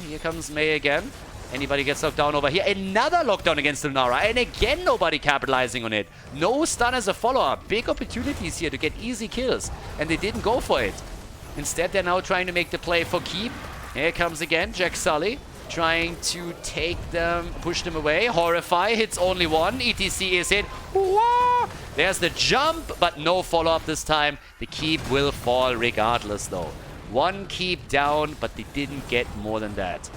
Here comes Mei again. Anybody gets knocked down over here. Another lockdown against Lunara. And again, nobody capitalizing on it. No stun as a follow-up. Big opportunities here to get easy kills. And they didn't go for it. Instead, they're now trying to make the play for keep. Here comes again Jack Sully. Trying to take them, push them away. Horrify hits only one. ETC is hit. Whoa! There's the jump, but no follow-up this time. The keep will fall regardless, though. One keep down, but they didn't get more than that.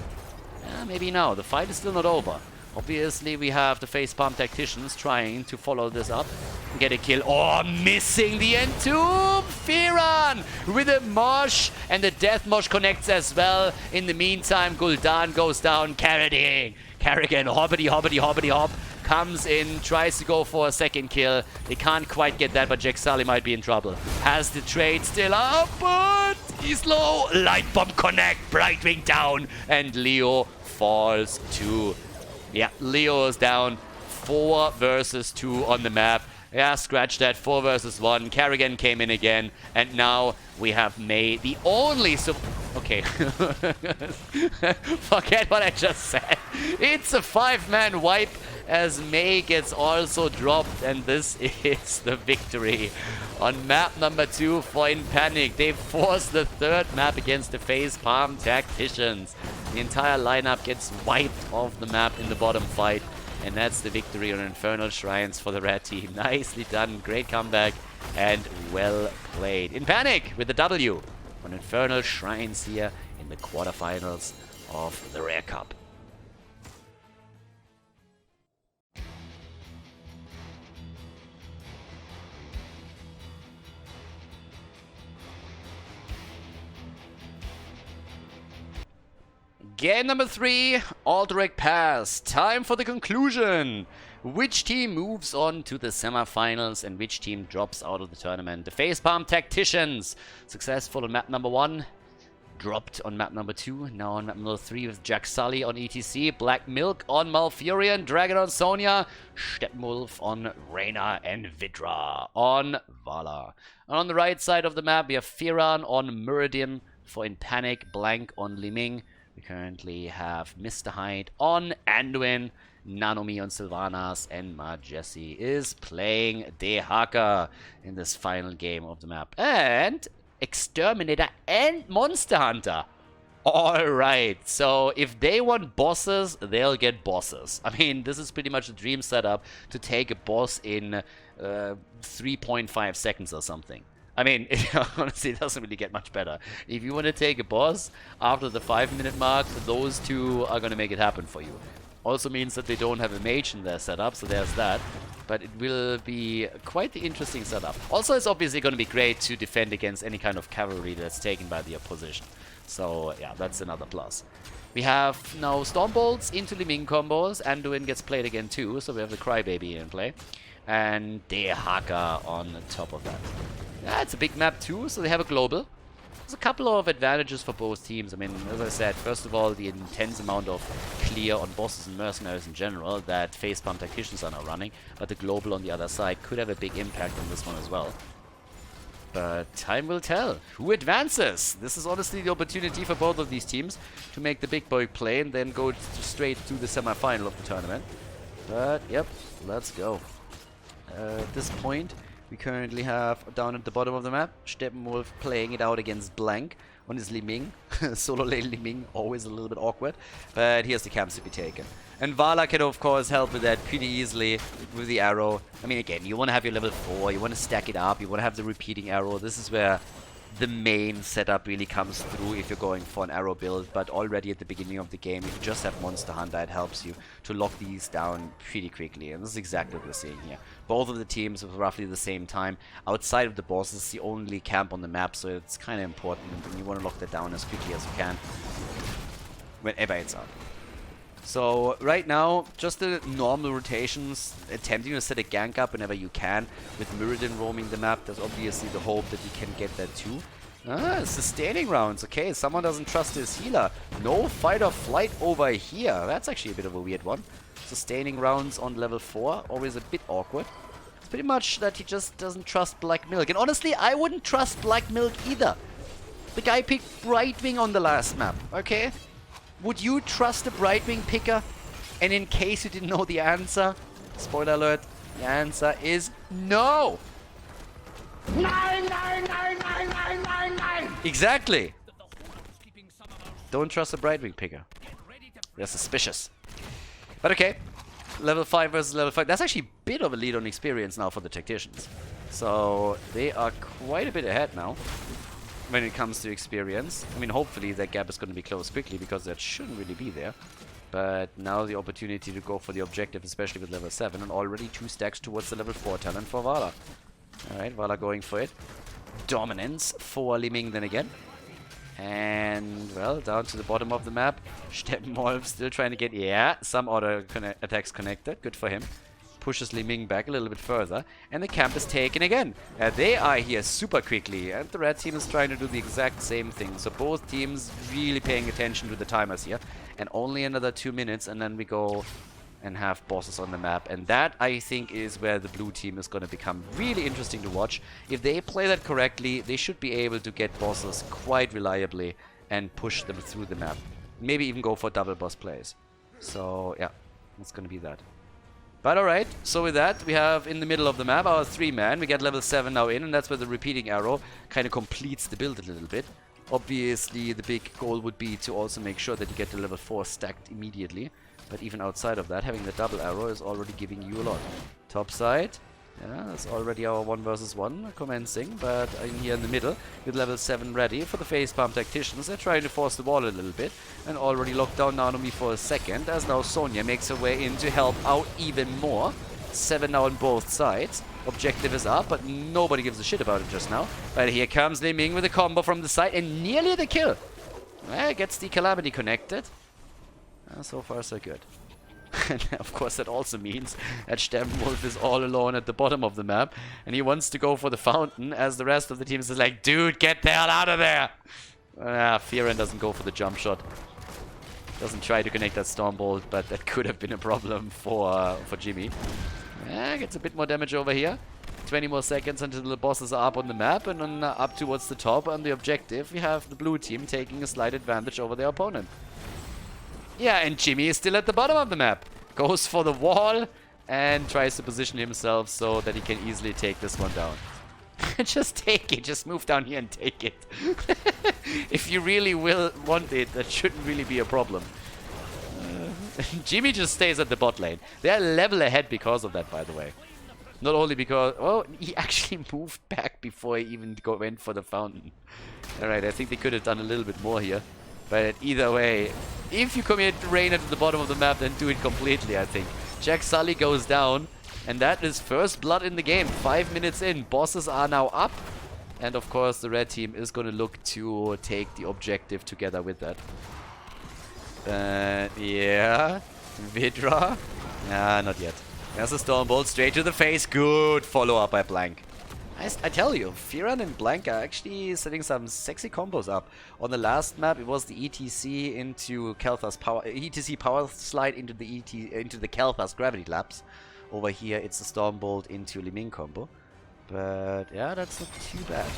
Maybe now. The fight is still not over. Obviously, we have the facepalm tacticians trying to follow this up and get a kill. Oh, missing the entomb! Firan with a mosh, and the death mosh connects as well. In the meantime, Gul'dan goes down. Kerrigan, hoppity, hoppity, hoppity, hop. Comes in, tries to go for a second kill. They can't quite get that, but Jack Sully might be in trouble. Has the trade still up, but he's low. Light bomb connect, Brightwing down, and Leo falls too. Yeah, Leo is down. 4 versus 2 on the map. Yeah, scratch that. 4 versus 1. Kerrigan came in again. And now we have Mei, the only... Okay. Forget what I just said. It's a 5-man wipe. as Mei gets also dropped, and this is the victory on map number 2 for In Panic. They force the third map against the Facepalm Tacticians. The entire lineup gets wiped off the map in the bottom fight, and that's the victory on Infernal Shrines for the red team. Nicely done, great comeback, and well played. In Panic with the W on Infernal Shrines here in the quarterfinals of the Rare Cup. Game number 3, Alderac Pass. Time for the conclusion. Which team moves on to the semifinals and which team drops out of the tournament? The Facepalm Tacticians, successful on map number 1, dropped on map number 2, now on map number 3 with Jack Sully on ETC, Black Milk on Malfurion, Dragon on Sonya, Steppenwolf on Reyna, and Vidra on Vala. And on the right side of the map, we have Firan on Muradin for In Panic, Blank on Liming. We currently have Mr. Hyde on Anduin, Nanomi on Sylvanas, and Majesi is playing Dehaka in this final game of the map. And Exterminator and Monster Hunter. Alright, so if they want bosses, they'll get bosses. I mean, this is pretty much a dream setup to take a boss in 3.5 seconds or something. I mean, honestly, it doesn't really get much better. If you want to take a boss after the 5-minute mark, those two are going to make it happen for you. Also means that they don't have a mage in their setup, so there's that. But it will be quite the interesting setup. Also, it's obviously going to be great to defend against any kind of cavalry that's taken by the opposition. So, yeah, that's another plus. We have now Stormbolts into Liming combos. Anduin gets played again too, so we have the Crybaby in play. And Dehaka on the top of that. Yeah, it's a big map too, so they have a global. There's a couple of advantages for both teams. I mean, as I said, first of all, the intense amount of clear on bosses and mercenaries in general that Facepalm Tacticians are now running, but the global on the other side could have a big impact on this one as well. But time will tell. Who advances? This is honestly the opportunity for both of these teams to make the big boy play and then go straight to the semi-final of the tournament. But, yep, let's go. At this point, we currently have, down at the bottom of the map, Steppenwolf playing it out against Blank on his Liming. Solo lane Liming, always a little bit awkward. But here's the camps to be taken. And Vala can, of course, help with that pretty easily with the arrow. I mean, again, you want to have your level 4, you want to stack it up, you want to have the repeating arrow. This is where the main setup really comes through if you're going for an arrow build. But already at the beginning of the game, if you just have Monster Hunter, it helps you to lock these down pretty quickly. And this is exactly what we're seeing here. Both of the teams with roughly the same time. Outside of the boss, it's the only camp on the map, so it's kind of important. And you want to lock that down as quickly as you can whenever it's up. So right now, just the normal rotations, attempting to set a gank up whenever you can. With Muradin roaming the map, there's obviously the hope that you can get that too. Ah, sustaining rounds. Okay, someone doesn't trust his healer. No fight or flight over here. That's actually a bit of a weird one. Sustaining rounds on level 4, always a bit awkward. It's pretty much that he just doesn't trust Black Milk. And honestly, I wouldn't trust Black Milk either. The guy picked Brightwing on the last map, okay? Would you trust a Brightwing picker? And in case you didn't know the answer, spoiler alert, the answer is no! Nine, nine, nine, nine, nine, nine, nine. Exactly! Don't trust a Brightwing picker. They're suspicious. But okay, level 5 versus level 5. That's actually a bit of a lead on experience now for the Tacticians. So they are quite a bit ahead now when it comes to experience. I mean, hopefully that gap is going to be closed quickly, because that shouldn't really be there. But now the opportunity to go for the objective, especially with level 7, and already 2 stacks towards the level 4 talent for Vala. Alright, Vala going for it. Dominance for Liming then again. And, well, down to the bottom of the map. Steppenwolf still trying to get, yeah, some auto attacks connected. Good for him. Pushes Liming back a little bit further, and the camp is taken again. They are here super quickly, and the red team is trying to do the exact same thing. So both teams really paying attention to the timers here. And only another 2 minutes, and then we go and have bosses on the map. And that, I think, is where the blue team is going to become really interesting to watch. If they play that correctly, they should be able to get bosses quite reliably and push them through the map. Maybe even go for double boss plays. So, yeah, it's going to be that. But alright, so with that, we have in the middle of the map our 3-man. We get level 7 now in, and that's where the repeating arrow kind of completes the build a little bit. Obviously, the big goal would be to also make sure that you get the level 4 stacked immediately. But even outside of that, having the double arrow is already giving you a lot. Top side. Yeah, that's already our 1 versus 1 commencing, but in here in the middle, with level 7 ready for the facepalm tacticians. They're trying to force the wall a little bit, and already locked down Naomi for a second, as now Sonya makes her way in to help out even more. 7 now on both sides. Objective is up, but nobody gives a shit about it just now. But here comes Li Ming with a combo from the side, and nearly the kill. Well, gets the Calamity connected. So far, so good. And of course that also means that Steppenwolf is all alone at the bottom of the map, and he wants to go for the fountain, as the rest of the team is like, dude, get the hell out of there! Firen doesn't go for the jump shot. Doesn't try to connect that Stormbolt, but that could have been a problem for Jimmy. Gets a bit more damage over here. 20 more seconds until the bosses are up on the map, and then up towards the top on the objective, we have the blue team taking a slight advantage over their opponent. Yeah, and Jimmy is still at the bottom of the map. Goes for the wall and tries to position himself so that he can easily take this one down. Just take it. Just move down here and take it. If you really want it, that shouldn't really be a problem. Jimmy just stays at the bot lane. They're a level ahead because of that, by the way. Not only because... Oh, he actually moved back before he even went for the fountain. Alright, I think they could have done a little bit more here. But either way, if you commit Rain at the bottom of the map, then do it completely, I think. Jack Sully goes down, and that is first blood in the game. 5 minutes in, bosses are now up. And of course, the red team is going to look to take the objective together with that. Yeah, Vidra. Nah, not yet. There's a Stormbolt straight to the face. Good follow-up by Blank. I tell you, Firen and Blank are actually setting some sexy combos up. On the last map, it was the ETC into Kel'Thas power, ETC power slide into the Kel'Thas gravity lapse. Over here, it's a Stormbolt into Li Ming combo. But yeah, that's not too bad.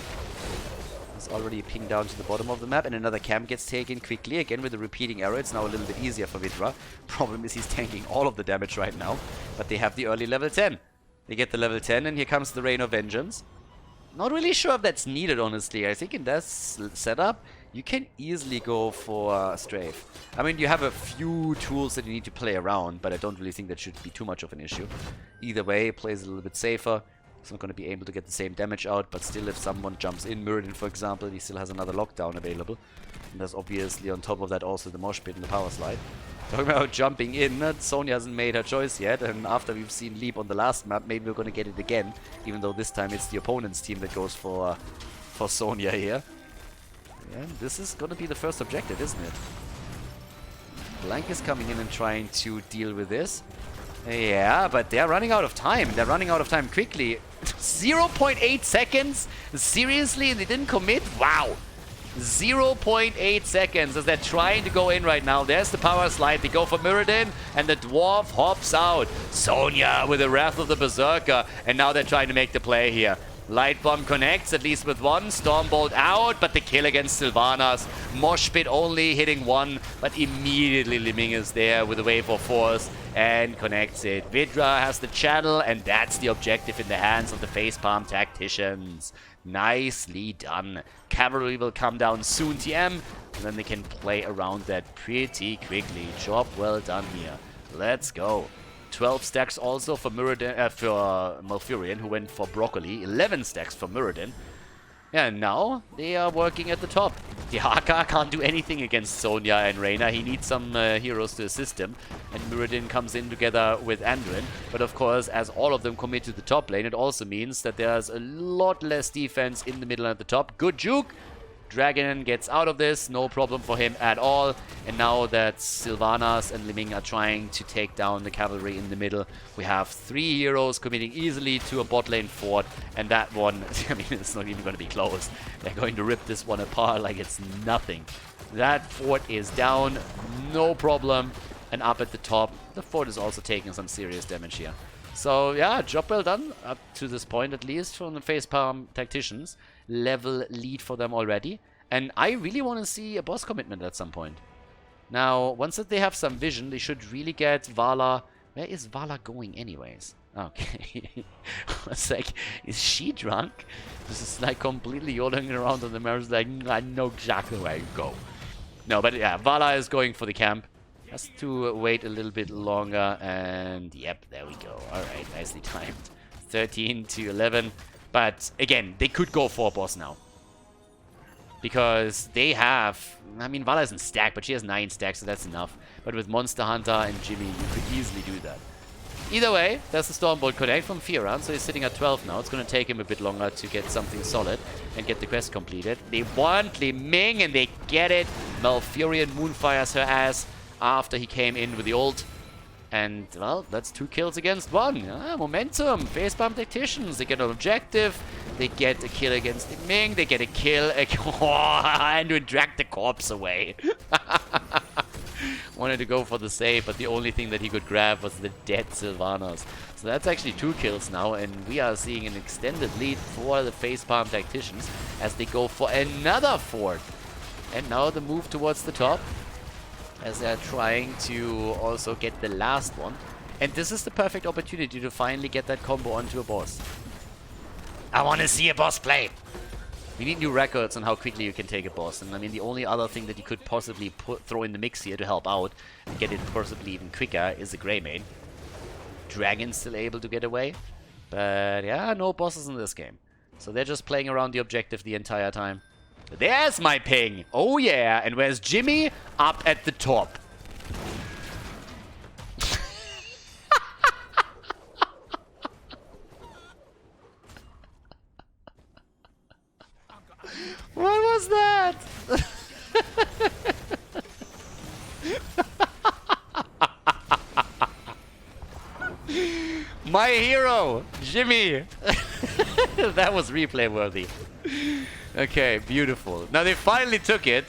It's already pinged down to the bottom of the map, and another camp gets taken quickly. Again with the repeating arrow, it's now a little bit easier for Vidra. Problem is he's tanking all of the damage right now, but they have the early level 10. They get the level 10, and here comes the Rain of Vengeance. Not really sure if that's needed, honestly. I think in this setup, you can easily go for Strafe. I mean, you have a few tools that you need to play around, but I don't really think that should be too much of an issue. Either way, it plays a little bit safer. He's not going to be able to get the same damage out, but still, if someone jumps in, Muradin, for example, he still has another lockdown available. And there's obviously, on top of that, also the mosh pit and the power slide. Talking about jumping in, Sonya hasn't made her choice yet, and after we've seen Leap on the last map, maybe we're going to get it again, even though this time it's the opponent's team that goes for Sonya here. And this is going to be the first objective, isn't it? Blank is coming in and trying to deal with this. Yeah, but they're running out of time. They're running out of time quickly. 0.8 seconds? Seriously? They didn't commit? Wow. 0.8 seconds as they're trying to go in right now. There's the power slide. They go for Muradin, and the dwarf hops out. Sonya with the Wrath of the Berserker, and now they're trying to make the play here. Light Bomb connects, at least with one. Stormbolt out, but the kill against Sylvanas. Mosh Pit only hitting one, but immediately Li Ming is there with a wave of force and connects it. Vidra has the channel, and that's the objective in the hands of the facepalm tacticians. Nicely done. Cavalry will come down soon, TM, and then they can play around that pretty quickly. Job well done here. Let's go. 12 stacks also for Muradin, for Malfurion, who went for Broccoli. 11 stacks for Muradin. Yeah, and now they are working at the top. The Haka can't do anything against Sonya and Reyna. He needs some heroes to assist him. And Muradin comes in together with Andrin. But of course, as all of them commit to the top lane, it also means that there's a lot less defense in the middle and at the top. Good juke. Dragon gets out of this, no problem for him at all. And now that Sylvanas and Li Ming are trying to take down the cavalry in the middle, we have 3 heroes committing easily to a bot lane fort. And that one, I mean, it's not even going to be close. They're going to rip this one apart like it's nothing. That fort is down, no problem. And up at the top, the fort is also taking some serious damage here. So yeah, job well done, up to this point at least, from the facepalm tacticians. Level lead for them already. And I really want to see a boss commitment at some point. Now, once that they have some vision, they should really get Vala Where is Vala going anyways? Okay. I was like, is she drunk? This is like completely yodeling around on the mirrors like, I know exactly where you go. No, but yeah, Vala is going for the camp. Has to wait a little bit longer, and yep, there we go. Alright, nicely timed. 13 to 11. But again, they could go for a boss now. Because they have... I mean, Vala isn't stacked, but she has 9 stacks, so that's enough. But with Monster Hunter and Jimmy, you could easily do that. Either way, there's the Stormbolt Connect from Firan, so he's sitting at 12 now. It's going to take him a bit longer to get something solid and get the quest completed. They want Li Ming, and they get it. Malfurion Moonfires her ass after he came in with the ult. And, well, that's 2 kills against 1. Momentum. Facepalm Tacticians. They get an objective. They get a kill against Li Ming. They get a kill. And we drag the corpse away. Wanted to go for the save, but the only thing that he could grab was the dead Sylvanas. So that's actually 2 kills now, and we are seeing an extended lead for the Facepalm Tacticians as they go for another 4th. And now the move towards the top, as they're trying to also get the last one. And this is the perfect opportunity to finally get that combo onto a boss. I want to see a boss play! We need new records on how quickly you can take a boss. And I mean, the only other thing that you could possibly throw in the mix here to help out and get it possibly even quicker is a Greymane. Dragon's still able to get away. But yeah, no bosses in this game. So they're just playing around the objective the entire time. There's my ping! Oh yeah! And where's Jimmy? Up at the top. What was that? My hero, Jimmy. That was replay worthy. Okay, beautiful. Now they finally took it.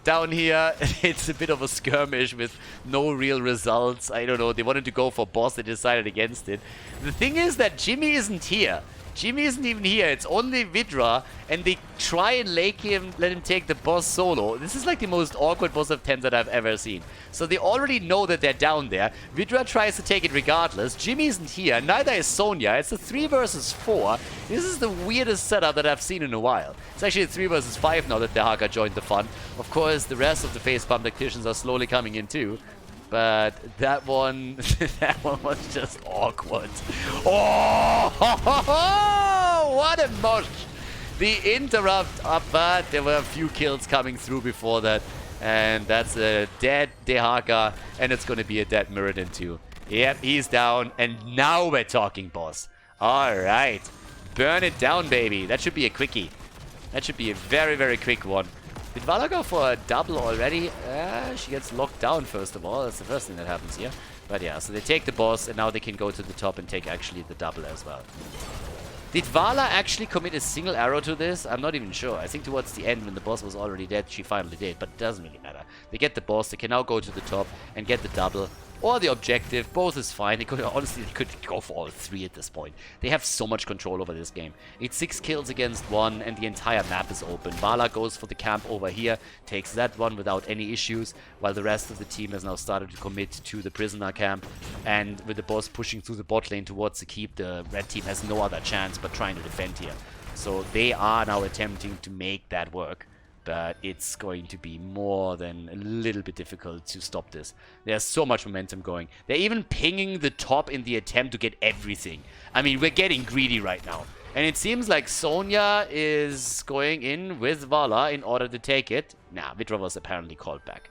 Down here, it's a bit of a skirmish with no real results. I don't know. They wanted to go for boss. They decided against it. The thing is that Jimmy isn't here. Jimmy isn't even here. It's only Vidra, and they try and let him take the boss solo. This is like the most awkward boss of 10 that I've ever seen. So they already know that they're down there. Vidra tries to take it regardless. Jimmy isn't here. Neither is Sonya. It's a 3 versus 4. This is the weirdest setup that I've seen in a while. It's actually a 3 versus 5 now that Dehaka joined the fun. Of course, the rest of the Facepalm Tacticians are slowly coming in too. But that one, that one was just awkward. Oh, what a mosh! The interrupt up, but there were a few kills coming through before that. And that's a dead Dehaka, and it's going to be a dead Muradin too. Yep, he's down, and now we're talking boss. Alright, burn it down, baby. That should be a quickie. That should be a very, very quick one. Did Vala go for a double already? She gets locked down first of all. That's the first thing that happens here. But yeah, so they take the boss, and now they can go to the top and take actually the double as well. Did Vala actually commit a single arrow to this? I'm not even sure. I think towards the end, when the boss was already dead, she finally did. But it doesn't really matter. They get the boss. They can now go to the top and get the double. Or the objective. Both is fine. They could, honestly, they could go for all 3 at this point. They have so much control over this game. It's 6 kills against 1, and the entire map is open. Vala goes for the camp over here, takes that one without any issues, while the rest of the team has now started to commit to the prisoner camp. And with the boss pushing through the bot lane towards the keep, the red team has no other chance but trying to defend here. So they are now attempting to make that work. But it's going to be more than a little bit difficult to stop this. There's so much momentum going. They're even pinging the top in the attempt to get everything. I mean, we're getting greedy right now. And it seems like Sonya is going in with Vala in order to take it. Nah, Vidra was apparently called back.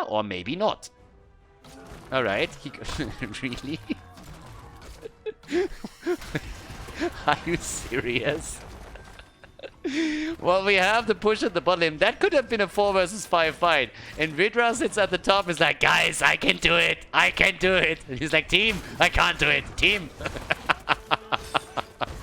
Or maybe not. Alright. Really? Are you serious? Well, we have the push at the bot lane. That could have been a 4 versus 5 fight. And Vidra sits at the top and is like, guys, I can do it. I can do it. And he's like, team, I can't do it. Team.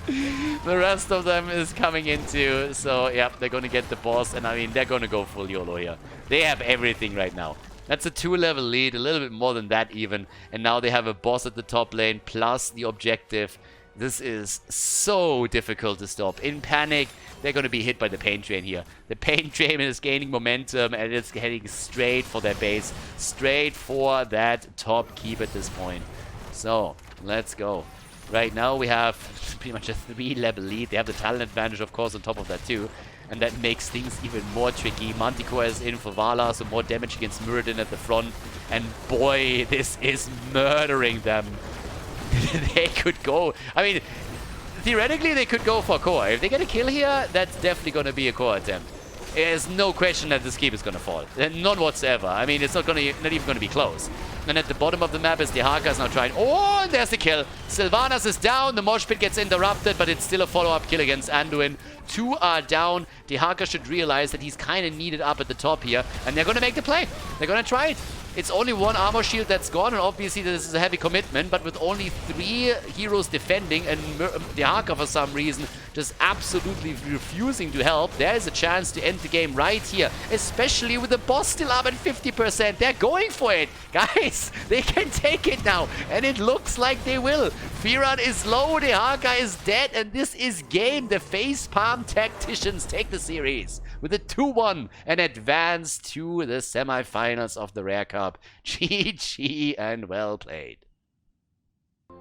The rest of them is coming in too. So, yeah, they're going to get the boss. And, I mean, they're going to go full YOLO here. They have everything right now. That's a 2-level lead, a little bit more than that even. And now they have a boss at the top lane plus the objective. This is so difficult to stop. In panic, they're going to be hit by the paint train here. The paint train is gaining momentum and it's heading straight for their base. Straight for that top keep at this point. So, let's go. Right now we have pretty much a 3-level lead. They have the talent advantage, of course, on top of that too. And that makes things even more tricky. Manticore is in for Vala, so more damage against Muradin at the front. And boy, this is murdering them. They could go. I mean, theoretically, they could go for core. If they get a kill here, that's definitely going to be a core attempt. There's no question that this keep is going to fall. None whatsoever. I mean, it's not even going to be close. And at the bottom of the map is Dehaka now trying. Oh, and there's the kill. Sylvanas is down. The mosh pit gets interrupted, but it's still a follow-up kill against Anduin. 2 are down. Dehaka should realize that he's kind of needed up at the top here. And they're going to make the play. They're going to try it. It's only 1 armor shield that's gone, and obviously this is a heavy commitment, but with only 3 heroes defending and Dehaka for some reason just absolutely refusing to help, there is a chance to end the game right here, especially with the boss still up at 50%. They're going for it. Guys, they can take it now, and it looks like they will. Firan is low, Dehaka is dead, and this is game. The facepalm tacticians take the series with a 2-1 and advance to the semifinals of the Rare Cup. GG and well played.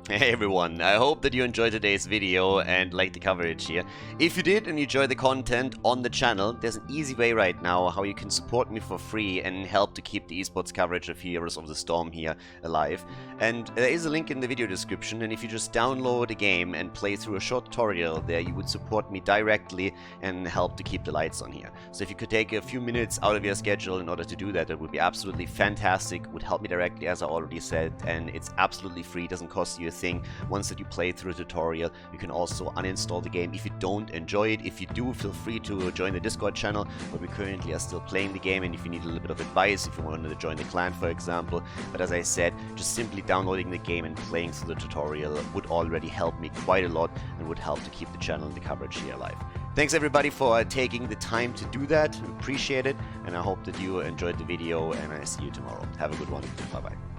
Hey everyone, I hope that you enjoyed today's video and liked the coverage here. If you did and you enjoy the content on the channel, there's an easy way right now how you can support me for free and help to keep the esports coverage of Heroes of the Storm here alive. And there is a link in the video description, and if you just download a game and play through a short tutorial there, you would support me directly and help to keep the lights on here. So if you could take a few minutes out of your schedule in order to do that, it would be absolutely fantastic. It would help me directly, as I already said, and it's absolutely free, doesn't cost you a thing. Once that you play through a tutorial, you can also uninstall the game if you don't enjoy it. If you do, feel free to join the Discord channel where we currently are still playing the game, and if you need a little bit of advice, if you wanted to join the clan for example. But as I said, just simply downloading the game and playing through the tutorial would already help me quite a lot and would help to keep the channel and the coverage here alive. Thanks everybody for taking the time to do that. Appreciate it, and I hope that you enjoyed the video, and I see you tomorrow. Have a good one. Bye bye.